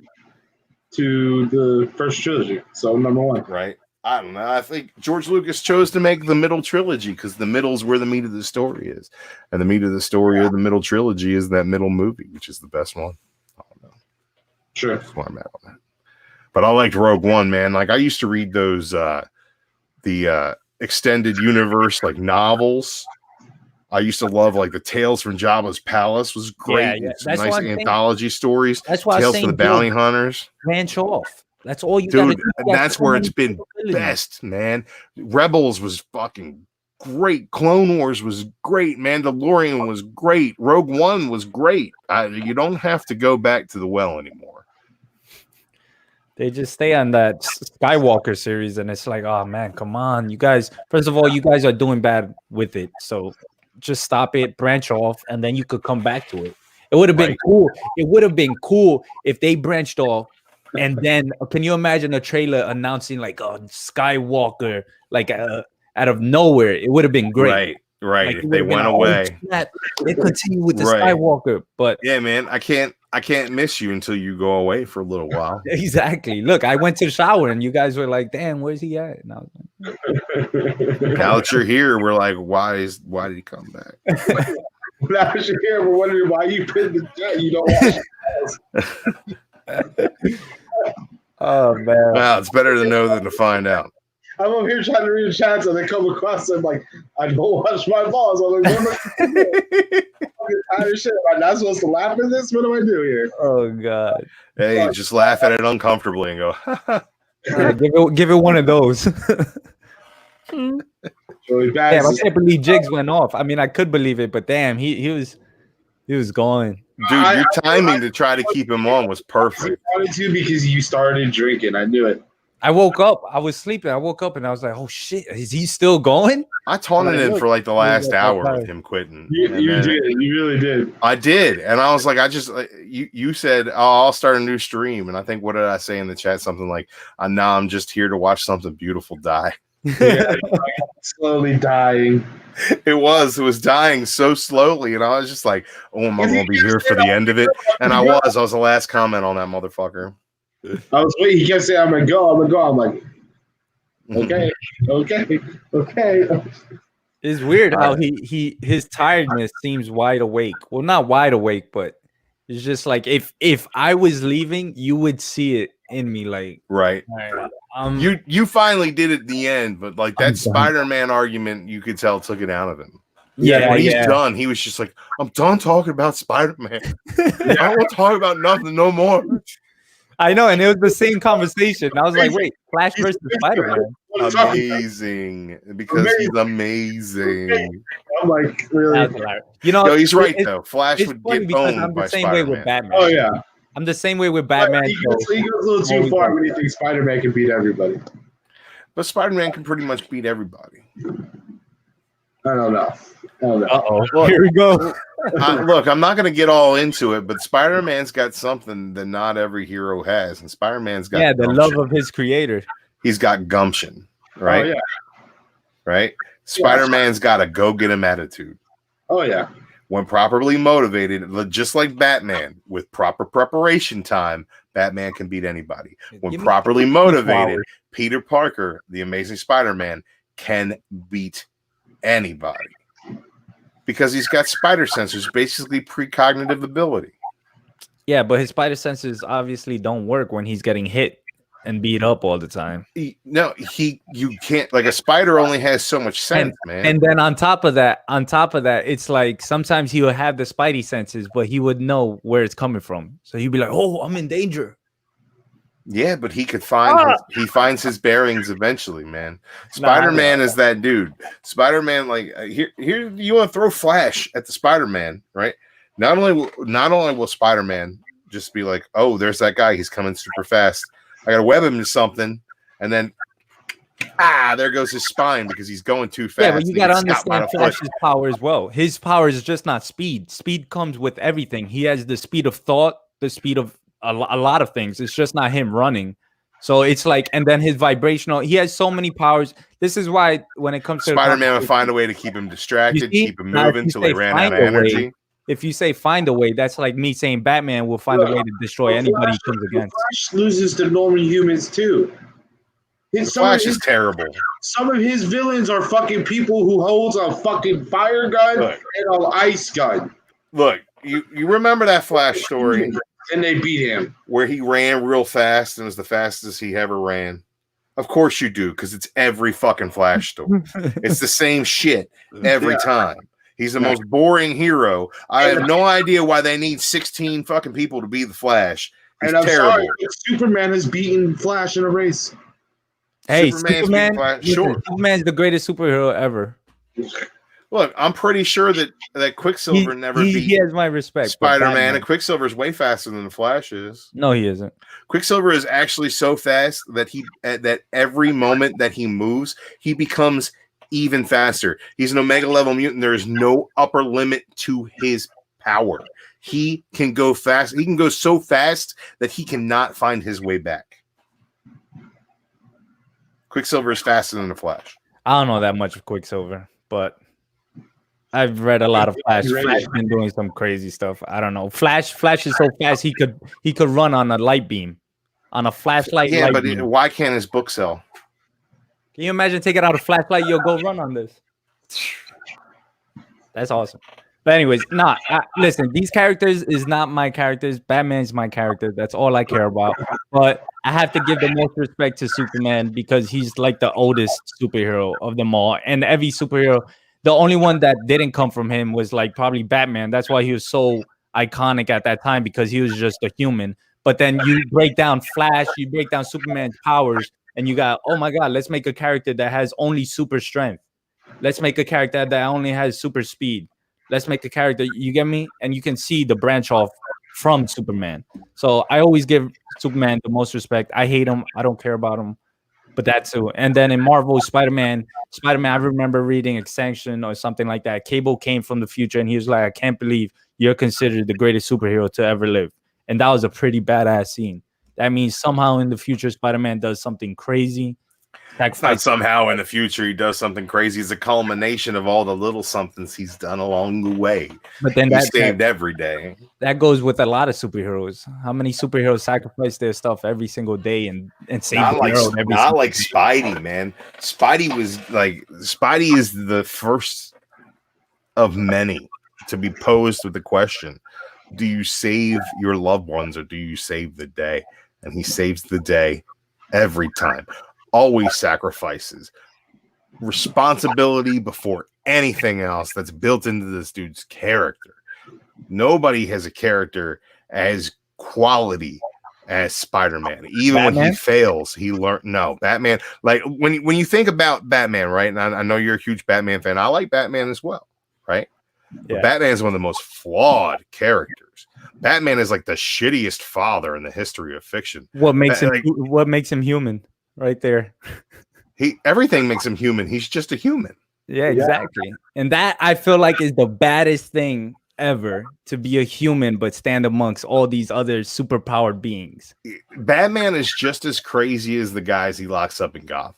to the first trilogy. So number 1,
right? I don't know. I think George Lucas chose to make the middle trilogy because the middle's where the meat of the story is. And the meat of the story of the middle trilogy is that middle movie, which is the best one. I don't know.
Sure.
That's where I'm at on that. But I liked Rogue One, man. Like I used to read those the extended universe like novels. I used to love like the Tales from Jabba's Palace was great.
Yeah.
Some nice anthology stories.
That's why
Tales for the Bounty Hunters.
Branch off. That's all you
dude. And that's where it's been best, man. Rebels was fucking great. Clone Wars was great. Mandalorian was great. Rogue One was great. You don't have to go back to the well anymore.
They just stay on that Skywalker series, and it's like, oh man, come on, you guys. First of all, you guys are doing bad with it, so just stop it, branch off, and then you could come back to it. It would have been cool. It would have been cool if they branched off. And then, can you imagine a trailer announcing like Skywalker, like out of nowhere? It would have been great.
Right.
Like,
if they went away,
they continue with the Skywalker. But
yeah, man, I can't miss you until you go away for a little while.
Exactly. Look, I went to the shower, and you guys were like, "Damn, where's he at?" And I was like,
now that you're here, we're like, why did he come back?
Now that you're here, we're wondering why you put the jet. You don't watch.
Oh man!
Wow, it's better to know than to find out.
I'm over here trying to read the chats, and they come across and like, I don't watch my balls. I'm like, what am I tired of shit. Am I not supposed to laugh at this? What do I do here?
Oh god!
Hey, just laugh at it uncomfortably and go.
Give it one of those. Damn, I can't believe Jiggs went off. I mean, I could believe it, but damn, he was going.
Dude, your timing to try to keep him on was perfect.
I wanted to because you started drinking. I knew it.
I woke up. I was sleeping. I woke up and I was like, "Oh shit, is he still going?"
I taunted him for like the last hour with him quitting.
You did. You really did.
I did, and I was like, you said, "Oh, I'll start a new stream," and I think what did I say in the chat? Something like, "Now I'm just here to watch something beautiful die."
Yeah, slowly dying.
It was dying so slowly, and I was just like, "Oh, am I going to be here for the end of it?" And I was the last comment on that motherfucker.
I was waiting. He kept saying, "I'm gonna go. I'm gonna go." I'm like, okay.
It's weird how his tiredness seems wide awake. Well, not wide awake, but it's just like if I was leaving, you would see it in me. Like,
right. You finally did it at the end, but like that Spider-Man argument, you could tell took it out of him.
Yeah,
when he's done, he was just like, "I'm done talking about Spider-Man. I don't want to talk about nothing no more."
I know, and it was the same conversation. I was like, "Wait, Flash versus Spider-Man."
Amazing, because he's amazing.
I'm like, really?
Yo, he's right though. Flash would get owned by Spider-Man.
Way with Batman.
Oh yeah,
I'm the same way with Batman.
He goes a little too far when he thinks Spider-Man can beat everybody.
But Spider-Man can pretty much beat everybody.
I don't know.
Uh-oh. Here we go.
Look, I'm not going to get all into it, but Spider-Man's got something that not every hero has, and Spider-Man's got
the love of his creator.
He's got gumption, right?
Oh, yeah.
Right? Spider-Man's got a go-get-him attitude.
Oh, yeah.
When properly motivated, just like Batman, with proper preparation time, Batman can beat anybody. When properly motivated, Peter Parker, the Amazing Spider-Man, can beat anybody. Because he's got spider sensors, basically precognitive ability.
Yeah, but his spider senses obviously don't work when he's getting hit and beat up all the time.
You can't, like, a spider only has so much sense, man.
And then on top of that, it's like sometimes he will have the spidey senses, but he would know where it's coming from. So he'd be like, "Oh, I'm in danger."
Yeah, but he could find he finds his bearings eventually, man. Spider-Man is that dude. Spider-Man, like here you want to throw Flash at the Spider-Man, right? Not only will Spider-Man just be like, "Oh, there's that guy. He's coming super fast. I gotta web him to something," and then there goes his spine because he's going too fast.
Yeah, but you gotta understand Flash's power as well. His power is just not speed. Speed comes with everything. He has the speed of thought, the speed of a lot of things. It's just not him running. So it's like, and then his vibrational, he has so many powers. This is why when it comes to
Spider-Man would find a way to keep him distracted, keep him moving until they ran out of energy.
If you say find a way, that's like me saying Batman will find a way to destroy anybody he comes against.
Flash loses to normal humans too.
Flash is terrible.
Some of his villains are fucking people who holds a fucking fire gun and an ice gun.
Look, you remember that Flash story?
And they beat him.
Where he ran real fast and was the fastest he ever ran. Of course you do, because it's every fucking Flash story. It's the same shit every time. He's the most boring hero. I have no idea why they need 16 fucking people to be the Flash. He's terrible. Sorry,
Superman has beaten Flash in a race.
Hey, Superman's the greatest superhero ever.
Look, I'm pretty sure that Quicksilver never beat.
He has my respect.
Spider-Man, and Quicksilver's way faster than the Flash is.
No, he isn't.
Quicksilver is actually so fast that that every moment that he moves, he becomes even faster. He's an Omega level mutant. There is no upper limit to his power. He can go fast. He can go so fast that he cannot find his way back. Quicksilver is faster than the Flash.
I don't know that much of Quicksilver, but I've read a lot of Flash. Flash been doing some crazy stuff. I don't know. Flash is so fast he could run on a light beam, on a flashlight.
Yeah, but why can't his book sell?
Can you imagine taking out a flashlight? You'll go run on this. That's awesome. But anyways, listen, these characters is not my characters. Batman's my character. That's all I care about. But I have to give the most respect to Superman because he's like the oldest superhero of them all. And every superhero, the only one that didn't come from him was like probably Batman. That's why he was so iconic at that time, because he was just a human. But then you break down Flash, you break down Superman's powers, and you got, oh my God, let's make a character that has only super strength. Let's make a character that only has super speed. Let's make a character, you get me? And you can see the branch off from Superman. So I always give Superman the most respect. I hate him. I don't care about him. But that's too. And then in Marvel, Spider-Man, I remember reading Extinction or something like that. Cable came from the future and he was like, I can't believe you're considered the greatest superhero to ever live. And that was a pretty badass scene. That means somehow in the future, Spider-Man does something crazy.
It's not somehow in the future he does something crazy. It's a culmination of all the little somethings he's done along the way.
But then
he's saved every day.
That goes with a lot of superheroes. How many superheroes sacrifice their stuff every single day and save the world?
Not like Spidey, man. Spidey is the first of many to be posed with the question: do you save your loved ones or do you save the day? And he saves the day every time. Always sacrifices responsibility before anything else. That's built into this dude's character. Nobody has a character as quality as Spider-Man. Even Batman? When he fails, he learned. No, Batman. Like when you think about Batman, right? And I know you're a huge Batman fan. I like Batman as well, right? Yeah. But Batman is one of the most flawed characters. Batman is like the shittiest father in the history of fiction.
What makes him human? Right there.
Everything makes him human. He's just a human.
Yeah, exactly. And that I feel like is the baddest thing ever, to be a human but stand amongst all these other superpowered beings.
Batman is just as crazy as the guys he locks up in Gotham.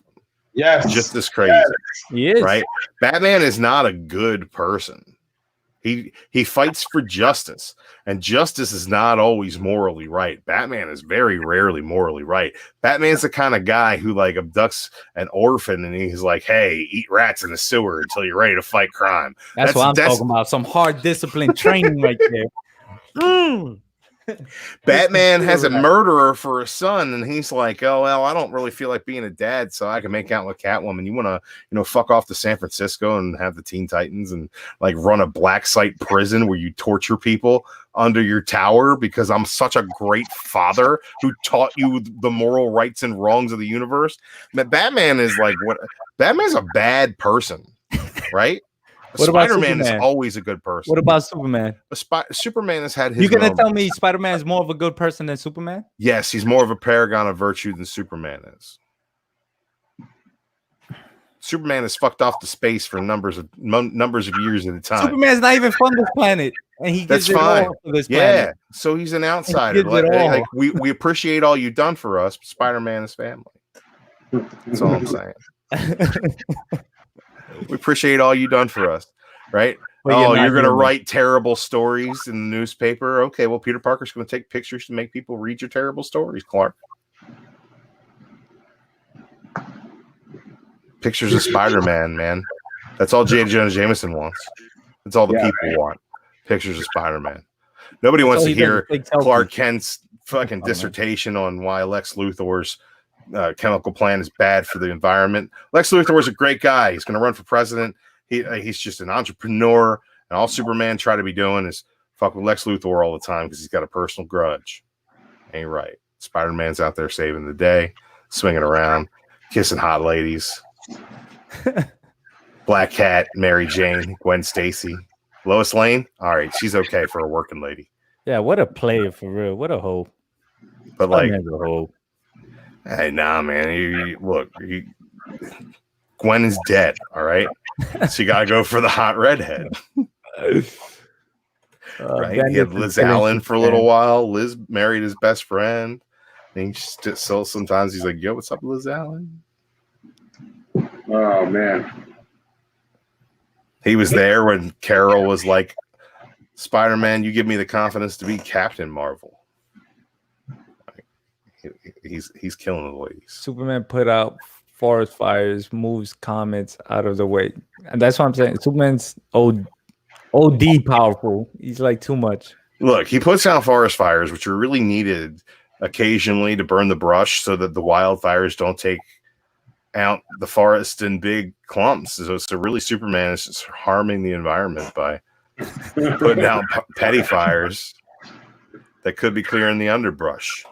Yes.
Just as crazy.
Yes. He is.
Right? Batman is not a good person. He fights for justice, and justice is not always morally right. Batman is very rarely morally right. Batman's the kind of guy who like abducts an orphan and he's like, hey, eat rats in the sewer until you're ready to fight crime.
That's what I'm talking about. Some hard discipline training right there.
Batman has a murderer for a son, and he's like, oh, well, I don't really feel like being a dad, so I can make out with Catwoman. You want to, fuck off to San Francisco and have the Teen Titans and like run a black site prison where you torture people under your tower because I'm such a great father who taught you the moral rights and wrongs of the universe. But Batman is like Batman's a bad person, right? Spider-Man is always a good person.
What about Superman?
Superman has had his.
You're gonna tell me Spider-Man is more of a good person than Superman?
Yes, he's more of a paragon of virtue than Superman is. Superman is fucked off to space for numbers of years at a time.
Superman's not even from this planet, and he gives it all to this planet.
Yeah, so he's an outsider. Like we appreciate all you've done for us, but Spider-Man is family. That's all I'm saying. We appreciate all you done for us, right? Well, you're going to write terrible stories in the newspaper. Okay, well, Peter Parker's going to take pictures to make people read your terrible stories, Clark. Pictures of Spider-Man, man. That's all J. Jonah Jameson wants. That's all the people want. Pictures of Spider-Man. Nobody wants to hear Clark Kent's fucking dissertation on why Lex Luthor's chemical plant is bad for the environment. Lex Luthor is a great guy. He's going to run for president. He's just an entrepreneur, and all Superman try to be doing is fuck with Lex Luthor all the time because he's got a personal grudge. Ain't right. Spider-Man's out there saving the day, swinging around, kissing hot ladies. Black Cat, Mary Jane, Gwen Stacy, Lois Lane. All right, she's okay for a working lady.
Yeah, what a player for real. What a hope.
But like, hey, nah, man. Gwen is dead. All right, so you gotta go for the hot redhead. Right? He had Liz Allen for a little while. Liz married his best friend. And still sometimes he's like, "Yo, what's up, Liz Allen?"
Oh man.
He was there when Carol was like, Spider-Man, you give me the confidence to be Captain Marvel. He's killing the ladies.
Superman put out forest fires, moves comets out of the way. And that's what I'm saying. Superman's OD powerful. He's like too much.
Look, he puts out forest fires, which are really needed occasionally to burn the brush so that the wildfires don't take out the forest in big clumps. So really Superman is just harming the environment by putting out petty fires that could be clearing the underbrush.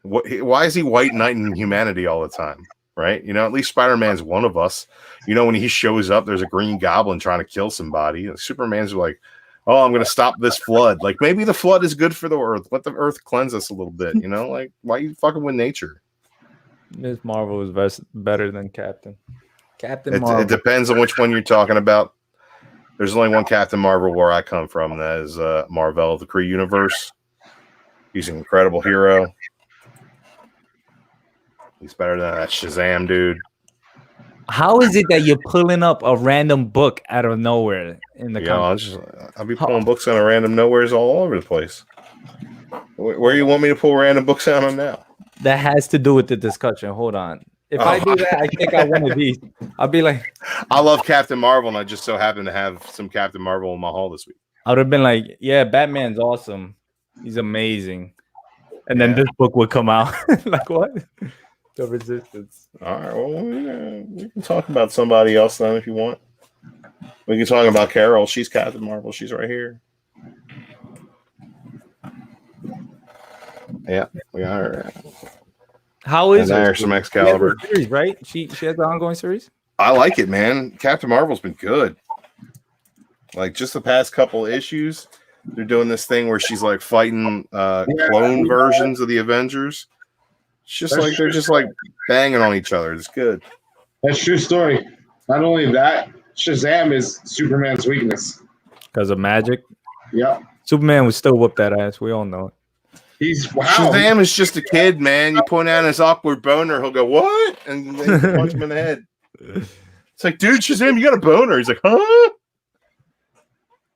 Why is he white knighting humanity all the time? Right? You know, at least Spider-Man's one of us. You know, when he shows up, there's a green goblin trying to kill somebody. Superman's like, oh, I'm going to stop this flood. Like, maybe the flood is good for the earth. Let the earth cleanse us a little bit. You know, like, why are you fucking with nature?
Ms. Marvel is better than Captain Marvel.
It depends on which one you're talking about. There's only one Captain Marvel where I come from. That is Marvel of the Kree universe. He's an incredible hero. He's better than that Shazam dude.
How is it that you're pulling up a random book out of nowhere in the
I'll be pulling books out of random nowheres all over the place. Where you want me to pull random books out on now?
That has to do with the discussion. Hold on. If I do that, I take out one of these. I'll be like,
I love Captain Marvel, and I just so happen to have some Captain Marvel in my haul this week.
I would have been like, yeah, Batman's awesome. He's amazing. And then this book would come out. Like, what? The Resistance.
All right. Well, we can talk about somebody else then if you want. We can talk about Carol. She's Captain Marvel. She's right here. Yeah, we got her.
How is
there? Some Excalibur
series, right? She has the ongoing series.
I like it, man. Captain Marvel's been good. Like just the past couple issues, they're doing this thing where she's like fighting clone versions of the Avengers. It's just like they're just like banging on each other. It's good.
That's true story. Not only that, Shazam is Superman's weakness
because of magic.
Yeah,
Superman would still whoop that ass. We all know it.
Shazam is just a kid, man. You point out his awkward boner, he'll go, what? And then you punch him in the head. It's like, dude, Shazam, you got a boner. He's like, huh?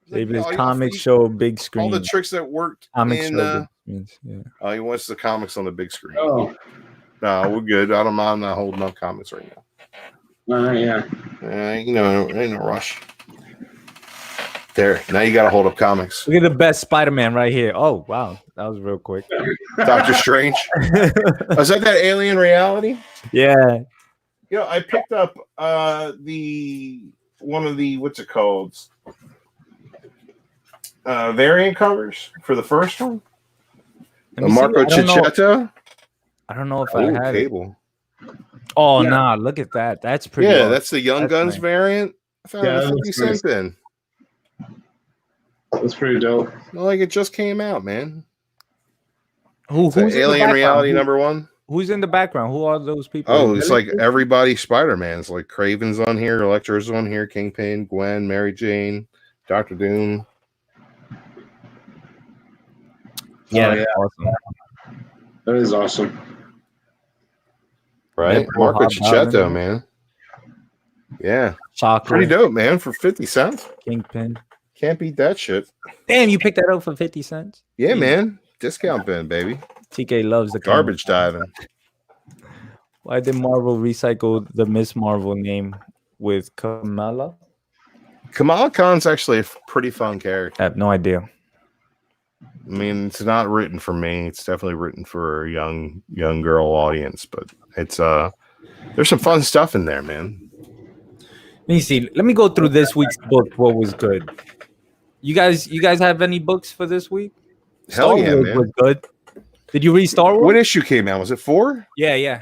Maybe his comics show big screen.
All the tricks that worked in he wants the comics on the big screen.
Oh.
No, we're good. I'm not holding up comics right now.
All right, yeah.
You know, ain't no rush. There, now you got to hold up comics.
Look at the best Spider-Man right here. Oh, wow. That was real quick.
Doctor Strange. Was that Alien Reality?
Yeah.
You know, I picked up one of the, what's it called? Variant covers for the first one. Marco Cicchetto.
I don't know if I had
Cable.
Oh, nah, look at that. That's pretty.
Yeah, that's the Young Guns variant. I found it 50 cents in.
That's pretty dope.
Well, like it just came out, man.
Who's
Alien Reality #1?
Who's in the background? Who are those people?
Oh, it's like everybody Spider-Man's like Kraven's on here, Electro's on here, Kingpin, Gwen, Mary Jane, Dr. Doom.
Yeah, awesome.
That is awesome.
Right? Marco Cicchetto, man. Yeah.
Shocker.
Pretty dope, man, for 50 cents.
Kingpin.
Can't beat that shit.
Damn, you picked that up for 50 cents?
Yeah, man. Discount bin, baby.
TK loves the
garbage diving.
Why did Marvel recycle the Miss Marvel name with Kamala?
Kamala Khan's actually a pretty fun character.
I have no idea.
I mean, it's not written for me. It's definitely written for a young girl audience, but it's there's some fun stuff in there, man.
Let me see. Let me go through this week's book. What was good? You guys have any books for this week?
Hell yeah,
Wars
man.
was good. Did you read Star Wars?
What issue came out? Was it 4?
Yeah.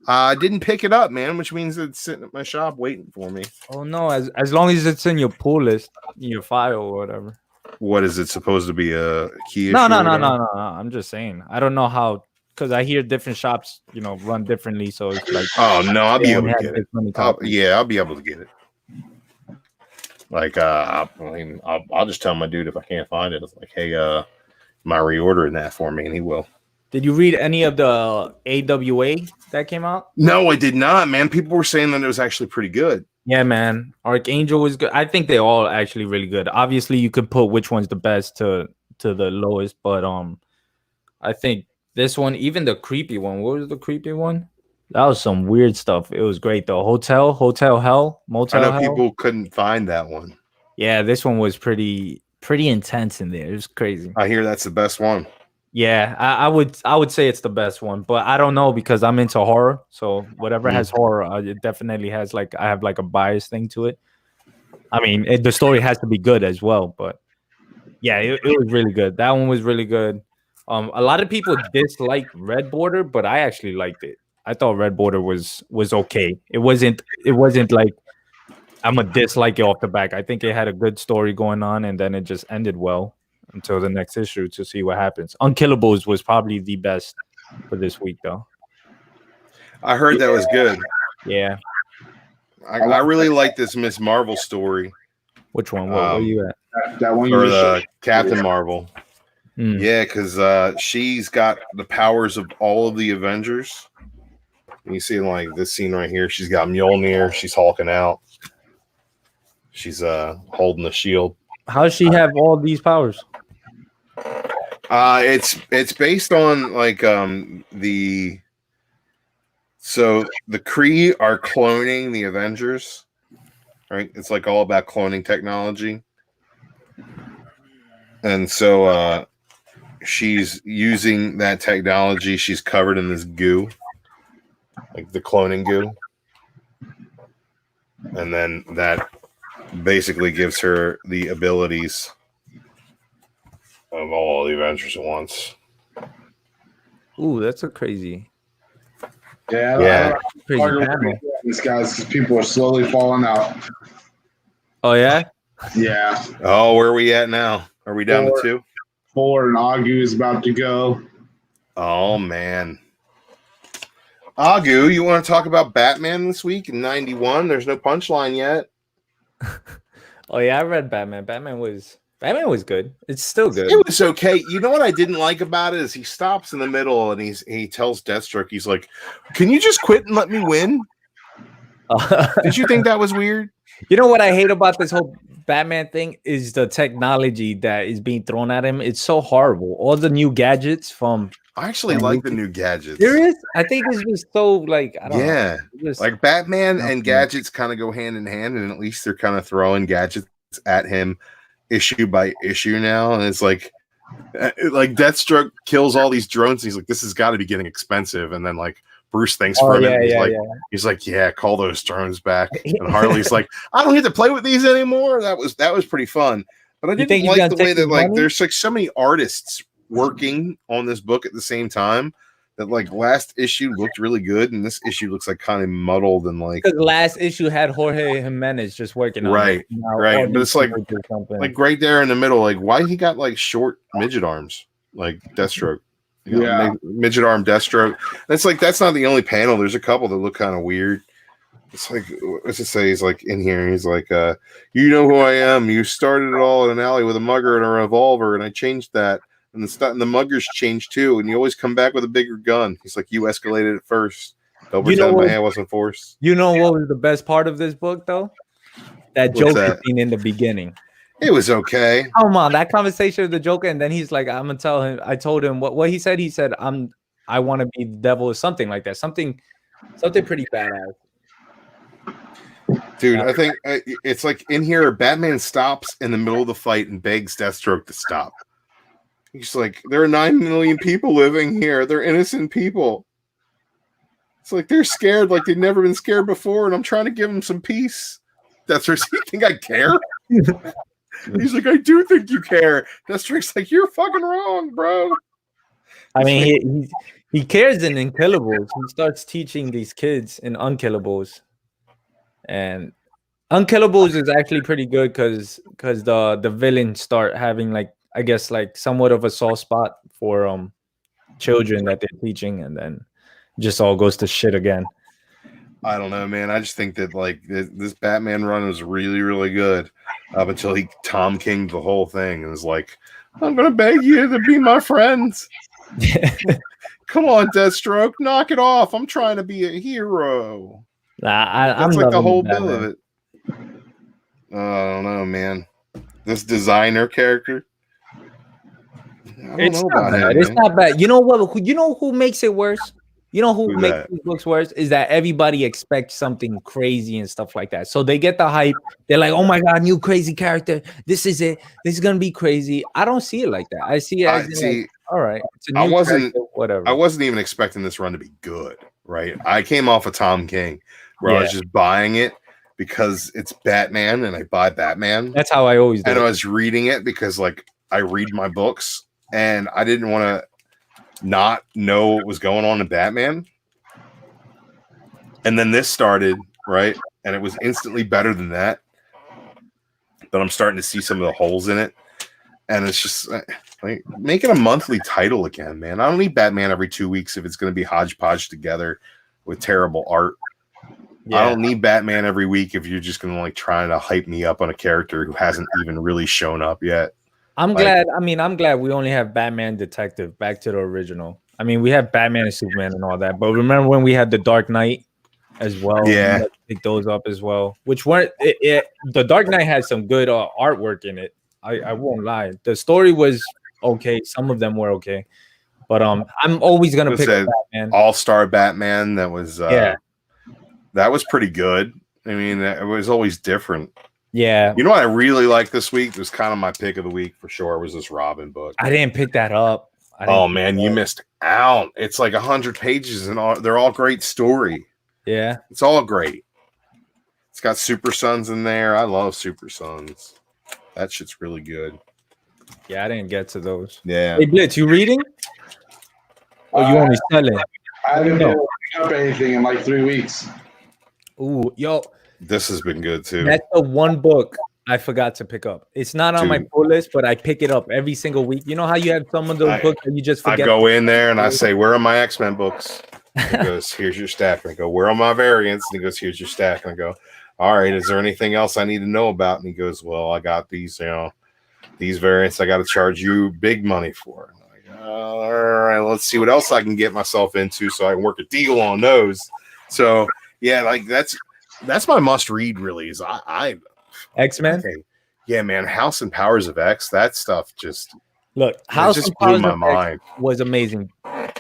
I didn't pick it up, man, which means it's sitting at my shop waiting for me.
Oh no, as long as it's in your pull list, in your file or whatever.
What is it supposed to be, a key issue?
No. I'm just saying. I don't know how, because I hear different shops, run differently. So it's like,
oh no, I'll be able to get it. I'll be able to get it. Like, I'll just tell my dude if I can't find it. It's like, hey, am I reordering that for me? And he will. Did
you read any of the AWA that came out?
No, I did not, man. People were saying that it was actually pretty good.
Yeah, man. Archangel was good. I think they're all actually really good. Obviously, you could put which one's the best to the lowest, but I think this one, even the creepy one. What was the creepy one? That was some weird stuff. It was great though. Hotel Hell, Motel.
I know people couldn't find that one.
Yeah, this one was pretty intense in there. It was crazy.
I hear that's the best one.
Yeah, I would say it's the best one, but I don't know because I'm into horror. So whatever has horror, it definitely has I have a bias thing to it. I mean, the story has to be good as well, but yeah, it was really good. That one was really good. A lot of people dislike Red Border, but I actually liked it. I thought Red Border was okay. It wasn't like I'm a dislike it off the back. I think it had a good story going on, and then it just ended well until the next issue to see what happens. Unkillables was probably the best for this week, though.
I heard that was good.
Yeah.
I really like this Miss Marvel story.
Which one? Where are you at?
That one.
Or the Captain Marvel. Yeah, because she's got the powers of all of the Avengers. You see, like this scene right here, she's got Mjolnir. She's hulking out. She's holding the shield.
How does she have all these powers?
It's based on like the Kree are cloning the Avengers, right? It's like all about cloning technology, and so she's using that technology. She's covered in this goo, like the cloning goo, and then that basically gives her the abilities of all the Avengers at once.
Ooh, that's a crazy.
Yeah.
Crazy panel.
These guys, because people are slowly falling out.
Oh yeah.
Yeah.
Oh, where are we at now? Are we down to 2?
4, and Agu is about to go.
Oh man. Agu, you want to talk about Batman this week in 91? There's no punchline yet.
Oh yeah, I read Batman. Batman was good. It's still good.
It was okay. You know what I didn't like about it is he stops in the middle and he tells Deathstroke, he's like, "Can you just quit and let me win?" Did you think that was weird?
You know what I hate about this whole Batman thing is the technology that is being thrown at him. It's so horrible. All the new gadgets from.
I actually like the new gadgets.
There is. I think it's just so like I don't know. Just,
like Batman and gadgets kind of go hand in hand, and at least they're kind of throwing gadgets at him issue by issue now, and it's like Deathstroke kills all these drones. And he's like, "This has got to be getting expensive," and then like Bruce thinks for him. He's like, "Yeah, call those drones back." And Harley's like, "I don't get to play with these anymore." That was pretty fun, but I didn't like the way that like there's like so many artists working on this book at the same time that like last issue looked really good and this issue looks like kind of muddled and like
because last issue had Jorge Jimenez just working on
it. Right. But it's like right there in the middle, like why he got like short midget arms like Deathstroke. Midget arm Deathstroke. That's like that's not the only panel. There's a couple that look kind of weird. It's like what's it say? He's like in here. He's like, you know who I am. You started it all in an alley with a mugger and a revolver, and I changed that. And the muggers changed too, and you always come back with a bigger gun. He's like, you escalated it first. Don't pretend my hand wasn't forced.
You know what was the best part of this book, though? That Joker scene in the beginning.
It was okay.
Come on, that conversation with the Joker, and then he's like, I'm gonna tell him. I told him what he said. He said, I want to be the devil or something like that. Something Something pretty badass.
Dude, I think it's like in here, Batman stops in the middle of the fight and begs Deathstroke to stop. He's like, there are 9 million people living here. They're innocent people. It's like they're scared like they've never been scared before, and I'm trying to give them some peace. Deathstroke, you think I care? He's like, I do think you care. Deathstroke's like, you're fucking wrong, bro.
I mean, he cares in Unkillables. He starts teaching these kids in Unkillables. And Unkillables is actually pretty good because the villains start having like, I guess, like somewhat of a soft spot for children that they're teaching, and then just all goes to shit again.
I don't know, man. I just think that like this Batman run was really, really good up until he Tom King'd the whole thing and was like, I'm gonna beg you to be my friends. Come on, Deathstroke, knock it off. I'm trying to be a hero.
I'm
like the whole bill of it. I don't know, man. This designer character.
It's not bad. You know what? You know who makes it worse? You know who makes these books worse is that everybody expects something crazy and stuff like that. So they get the hype. They're like, "Oh my god, new crazy character! This is it. This is gonna be crazy." I don't see it like that. I see it as like, all right. It's a new character, whatever.
I wasn't even expecting this run to be good. Right? I came off of Tom King, where I was just buying it because it's Batman and I buy Batman.
That's how I always do.
And I was reading it because like I read my books and I didn't want to not know what was going on in Batman. And then this started, right? And it was instantly better than that. But I'm starting to see some of the holes in it. And it's just like make it a monthly title again, man. I don't need Batman every 2 weeks if it's going to be hodgepodge together with terrible art. Yeah. I don't need Batman every week if you're just going to like try to hype me up on a character who hasn't even really shown up yet.
I'm glad we only have Batman Detective back to the original. I mean, we have Batman and Superman and all that, but remember when we had the Dark Knight as well?
Yeah,
pick those up as well. Which weren't the Dark Knight had some good artwork in it. I won't lie. The story was okay. Some of them were okay, but I'm always gonna pick up Batman.
All-Star Batman. That was that was pretty good. I mean, it was always different.
Yeah.
You know what I really liked this week? It was kind of my pick of the week for sure. Was this Robin book?
I didn't pick that up.
Oh man, you missed out. It's like 100 pages and they're all great story.
Yeah.
It's all great. It's got Super Sons in there. I love Super Sons. That shit's really good.
Yeah, I didn't get to those.
Yeah.
Hey Blitz, you reading? Or you only selling?
I haven't been picking up anything in like 3 weeks.
Ooh, yo.
This has been good too.
That's the one book I forgot to pick up. It's not on my pull list, but I pick it up every single week. You know how you have some of those books that you just forget?
I go in there and I say, where are my X-Men books? He goes, here's your stack. And I go, where are my variants? And he goes, here's your stack. And I go, all right, is there anything else I need to know about? And he goes, well, I got these, these variants I got to charge you big money for. And I'm like, all right, let's see what else I can get myself into so I can work a deal on those. So yeah, like that's my must read really is I
X-Men.
Okay. Yeah, man, House and Powers of X, that stuff just
House
just
and Powers
blew my
of
mind.
X was amazing.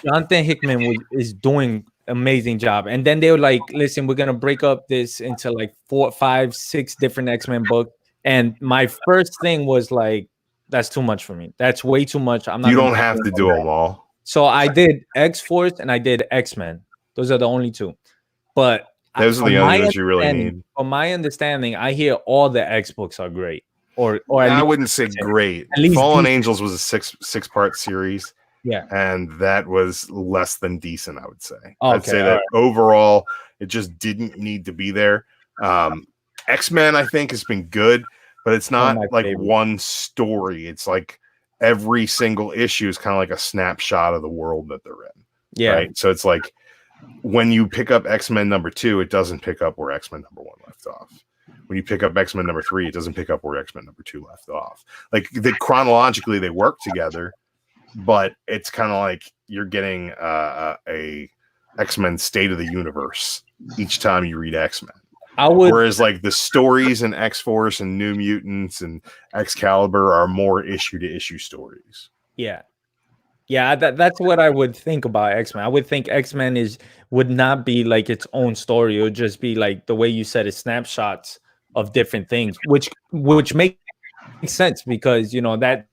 Jonathan Hickman is doing amazing job. And then they were like, listen, we're gonna break up this into like 4, 5, 6 different X-Men books. And my first thing was like, that's too much for me. That's way too much. I'm not.
You don't have to do them all.
So I did X-Force and I did X-Men. Those are the only two. But
those are the only ones you really need.
From my understanding, I hear all the X books are great. Or
I wouldn't say great. Fallen Angels was a six-part series.
Yeah.
And that was less than decent, I would say.
Okay,
I'd say that overall, it just didn't need to be there. X-Men, I think, has been good, but it's not like one story. It's like every single issue is kind of like a snapshot of the world that they're in.
Yeah.
Right? So it's like when you pick up X-Men #2, it doesn't pick up where X-Men #1 left off. When you pick up X-Men #3, it doesn't pick up where X-Men #2 left off. Like chronologically, they work together, but it's kind of like you're getting a X-Men State of the Universe each time you read X-Men. Whereas like the stories in X-Force and New Mutants and Excalibur are more issue to issue stories.
Yeah. Yeah, that's what I would think about X-Men. I would think X-Men would not be like its own story. It would just be like the way you said it, snapshots of different things, which makes sense because that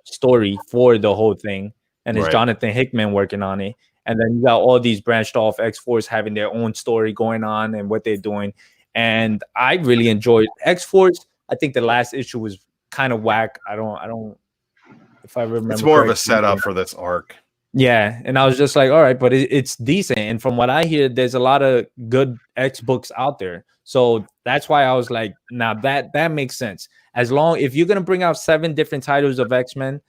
story for the whole thing, and it's
Right.
Jonathan Hickman working on it. And then you got all these branched off X-Force having their own story going on and what they're doing. And I really enjoyed X-Force. I think the last issue was kind of whack. I don't if I remember.
It's more of a setup for this arc.
Yeah, and I was just like, all right, but it's decent. And from what I hear, there's a lot of good X books out there. So that's why I was like, now that makes sense. If you're gonna bring out 7 different titles of X-Men.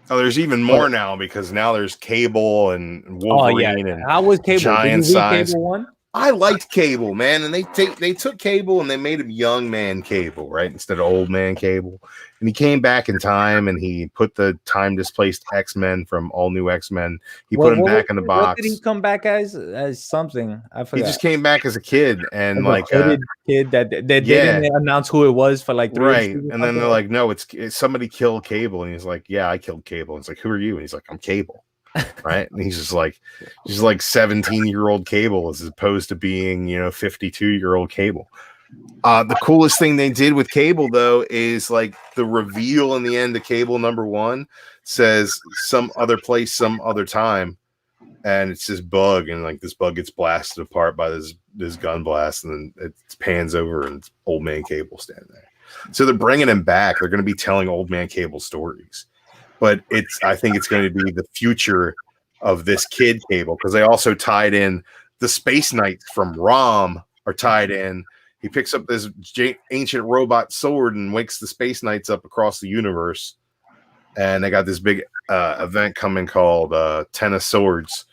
Oh, there's even more now because now there's Cable and Wolverine and
how was Cable?
Giant
Did you read
size.
Cable 1?
I liked Cable, man, and they took Cable and they made him young man Cable, right, instead of old man Cable. And he came back in time and he put the time displaced X-Men from All New X-Men. He put him back in the box.
What did he come back as something? I forgot.
He just came back as a kid and like
a kid that they didn't announce who it was for like 3
right. And then they're like, no, it's somebody killed Cable, and he's like, yeah, I killed Cable. And it's like, who are you? And he's like, I'm Cable. Right, and he's like 17-year-old Cable as opposed to being 52-year-old Cable. The coolest thing they did with Cable though is like the reveal in the end of Cable #1 says some other place, some other time, and it's this bug, and like this bug gets blasted apart by this gun blast, and then it pans over and it's old man Cable standing there. So they're bringing him back. They're going to be telling old man Cable stories. But I think it's going to be the future of this kid Cable, because they also tied in the Space Knights from Rom are tied in. He picks up this ancient robot sword and wakes the Space Knights up across the universe. And they got this big event coming called Ten of Swords,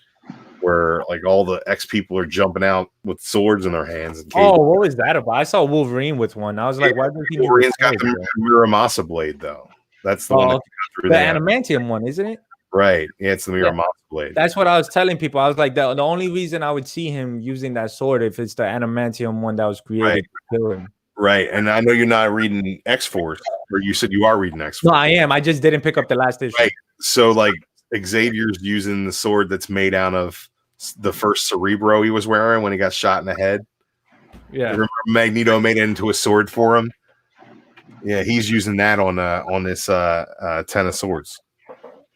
where like all the X people are jumping out with swords in their hands. And
what was that about? I saw Wolverine with one. I was like, why didn't he?
Wolverine's got the Muramasa blade though. That's the one that
the adamantium one, isn't it?
Right. Yeah, it's the Muramasa blade.
That's what I was telling people. I was like, the only reason I would see him using that sword if it's the adamantium one that was created to kill him.
Right. And I know you're not reading X-Force, or you said you are reading X-Force.
No, I am. I just didn't pick up the last issue.
Right. So like Xavier's using the sword that's made out of the first Cerebro he was wearing when he got shot in the head.
Yeah.
Remember Magneto made it into a sword for him? Yeah, he's using that on this Ten of Swords.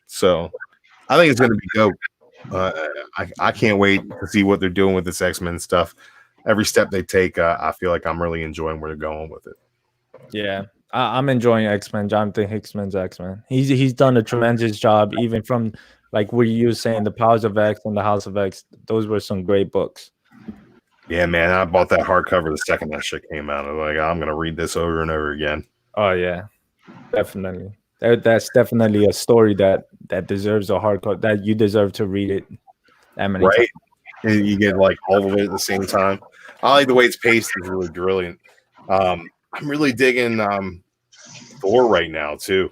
So I think it's going to be dope. I can't wait to see what they're doing with this X-Men stuff. Every step they take, I feel like I'm really enjoying where they're going with it.
Yeah, I'm enjoying X-Men. Jonathan Hickman's X-Men. He's done a tremendous job, even from like what you were saying, the Powers of X and the House of X. Those were some great books.
Yeah, man, I bought that hardcover the second that shit came out. I was like, I'm going to read this over and over again.
Oh yeah, definitely. That's definitely a story that deserves a hardcover. That you deserve to read it. That many
times. And you get like all of it at the same time. I like the way it's paced. It's really brilliant. I'm really digging Thor right now too.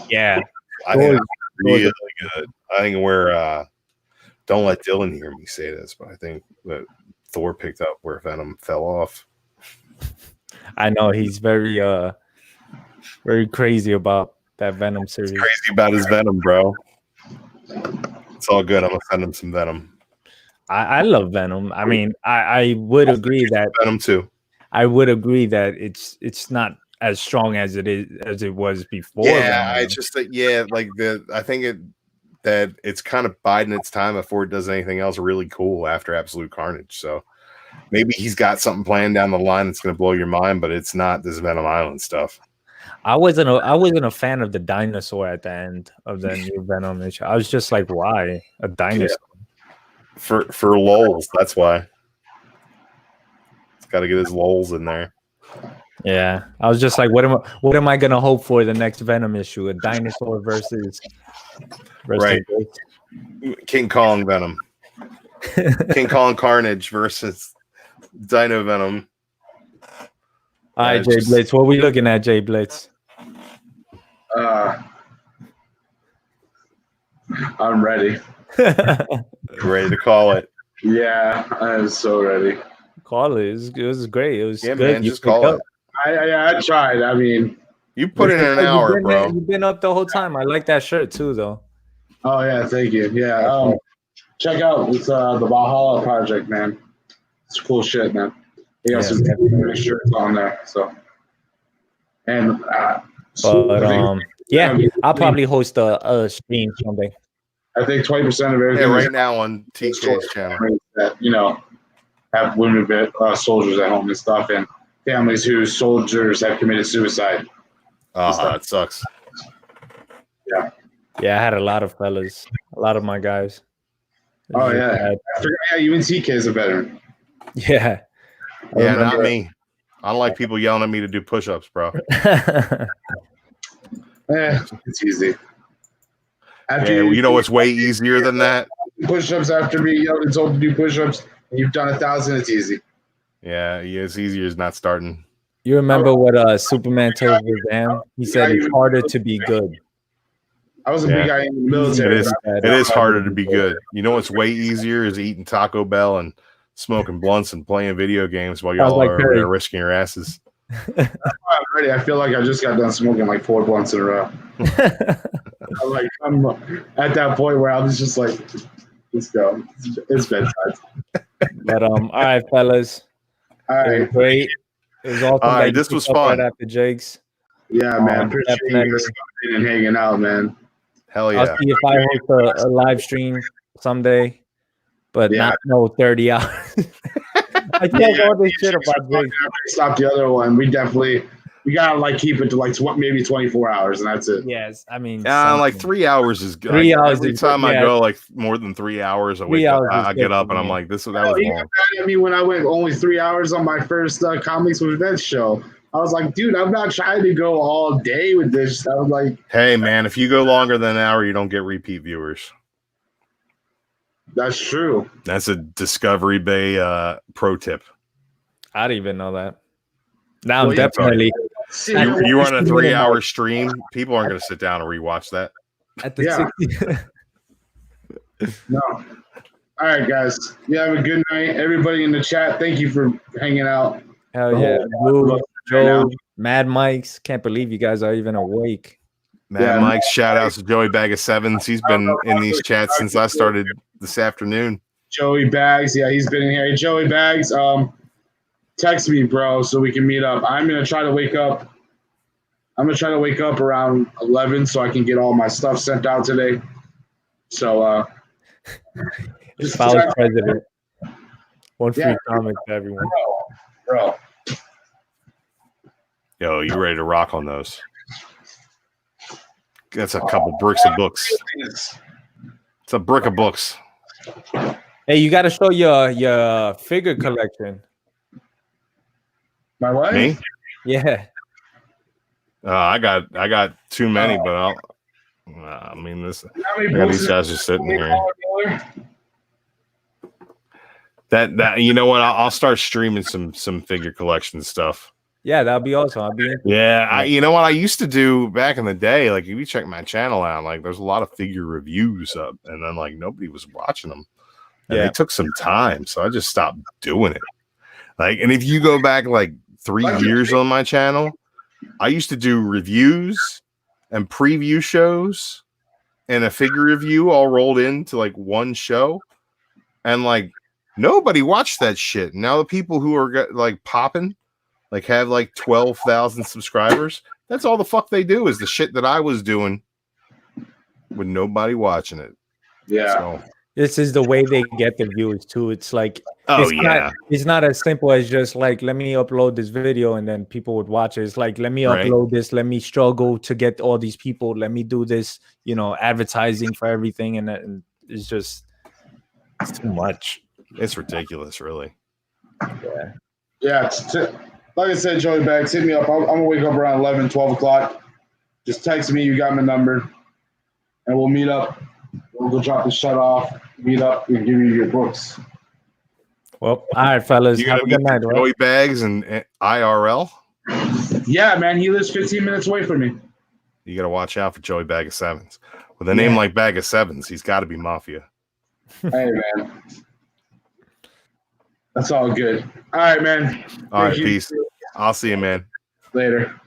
Yeah,
I think that's really good. I think we're don't let Dylan hear me say this, but I think that Thor picked up where Venom fell off.
I know he's very crazy about that Venom series.
He's crazy about his Venom, bro. It's all good. I'm gonna send him some Venom.
I love Venom. I mean, I would agree that
Venom too.
I would agree that it's not as strong as it was before.
Yeah, I just think I think that it's kind of biding its time before it does anything else really cool after Absolute Carnage. So maybe he's got something planned down the line that's going to blow your mind, but it's not this Venom Island stuff.
I wasn't a fan of the dinosaur at the end of the new Venom issue. I was just like, why a dinosaur?
Yeah. For lols, that's why. It's got to get his lols in there.
Yeah, I was just like, what am I gonna hope for the next Venom issue? A dinosaur versus
right. King Kong Venom. King Kong Carnage versus Dino Venom.
All right, Jblitz. What are we looking at, Jblitz?
I'm ready.
Ready to call it.
Yeah, I'm so ready.
Call it. It was great. It was good.
Man, just call it.
I tried. I mean,
You put in an hour, bro.
You've been up the whole time. I like that shirt too, though.
Oh yeah, thank you. Yeah, check out it's the Valhalla project, man. It's cool shit, man. They got some shirts on there. So, and
yeah, I'll probably host a stream someday.
I think 20% of everything
right now on TK's channel
that have wounded soldiers at home and stuff, and families whose soldiers have committed suicide.
That sucks.
Yeah.
Yeah, I had a lot of fellas, a lot of my guys.
Oh yeah, I forgot. Yeah, even TK is a veteran.
Yeah.
Yeah, not me. I don't like people yelling at me to do push-ups, bro.
It's easy.
You know what's way easier than that?
Push-ups after being yelled and told to do push-ups, and you've done 1,000. It's easy.
Yeah, it's easier as not starting.
You remember what Superman told Shazam? He said it's harder to be good.
I was a big guy in the military.
It is harder to be good. You know what's way easier is eating Taco Bell and smoking blunts and playing video games while y'all are over there risking your asses.
Already, I feel like I just got done smoking like 4 blunts in a row. I'm at that point where I was just like, let's go. It's bedtime.
But all right, fellas.
All right,
great. It was awesome.
All right, this was fun.
Right after Jiggs.
Yeah, man. Appreciate you guys coming and hanging out, man.
Hell yeah.
I'll see if I host a live stream someday, but not 30 hours. I can't all this shit about Jiggs.
Stop the other one. We gotta keep it to maybe 24 hours, and that's it.
Yes, I mean,
3 hours is good.
3 hours.
Every time I go more than 3 hours, I wake up, I get up and I'm like, that was long.
You got mad at me when I went only 3 hours on my first Comics with Vets show. I was like, dude, I'm not trying to go all day with this. I was like,
hey, man, if you go longer than an hour, you don't get repeat viewers.
That's true.
That's a Discovery Bay pro tip.
I didn't even know that. Now I'm definitely.
You run a 3-hour stream, people aren't going to sit down and rewatch that.
At the 60.
No. All right, guys. You have a good night. Everybody in the chat, thank you for hanging out.
Hell yeah. Blue, Joe, Mad Mike's. Can't believe you guys are even awake.
Mad Mike's, shout outs to Joey Bag of Sevens. He's been in these chats since I started this afternoon.
Joey Bags, he's been in here. Hey, Joey Bags, text me, bro, so we can meet up. I'm gonna try to wake up around 11 so I can get all my stuff sent out today. So
if I was president, one free comic to everyone.
Bro.
Yo, you ready to rock on those? That's a couple bricks of books. It's a brick of books.
Hey, you got to show your figure collection.
My what?
Me?
Yeah.
I got too many, but I got these guys just sitting here. That you know what? I'll start streaming some figure collection stuff.
Yeah, that'll be awesome.
You know what I used to do back in the day? Like, if you check my channel out, there's a lot of figure reviews up, and then nobody was watching them, and they took some time, so I just stopped doing it. And if you go back 3 years on my channel, I used to do reviews and preview shows and a figure review all rolled into one show, and nobody watched that shit. Now the people who are popping. Have 12,000 subscribers. That's all the fuck they do is the shit that I was doing with nobody watching it.
Yeah.
So, this is the way they get the views too. It's it's not as simple as just let me upload this video and then people would watch it. It's let me upload this, let me struggle to get all these people, let me do this, advertising for everything, and it's too much.
It's ridiculous, really.
Yeah.
Yeah. Like I said, Joey Bags, hit me up. I'm going to wake up around 11, 12 o'clock. Just text me. You got my number. And we'll meet up. We'll go drop the shut off, meet up, and give you your books.
Well, all right, fellas. Have a good night.
Joey Bags and IRL?
Yeah, man. He lives 15 minutes away from me.
You got to watch out for Joey Bag of Sevens. With a name like Bag of Sevens, he's got to be Mafia.
Hey, man. That's all good. All right, man.
All right, peace. I'll see you, man.
Later.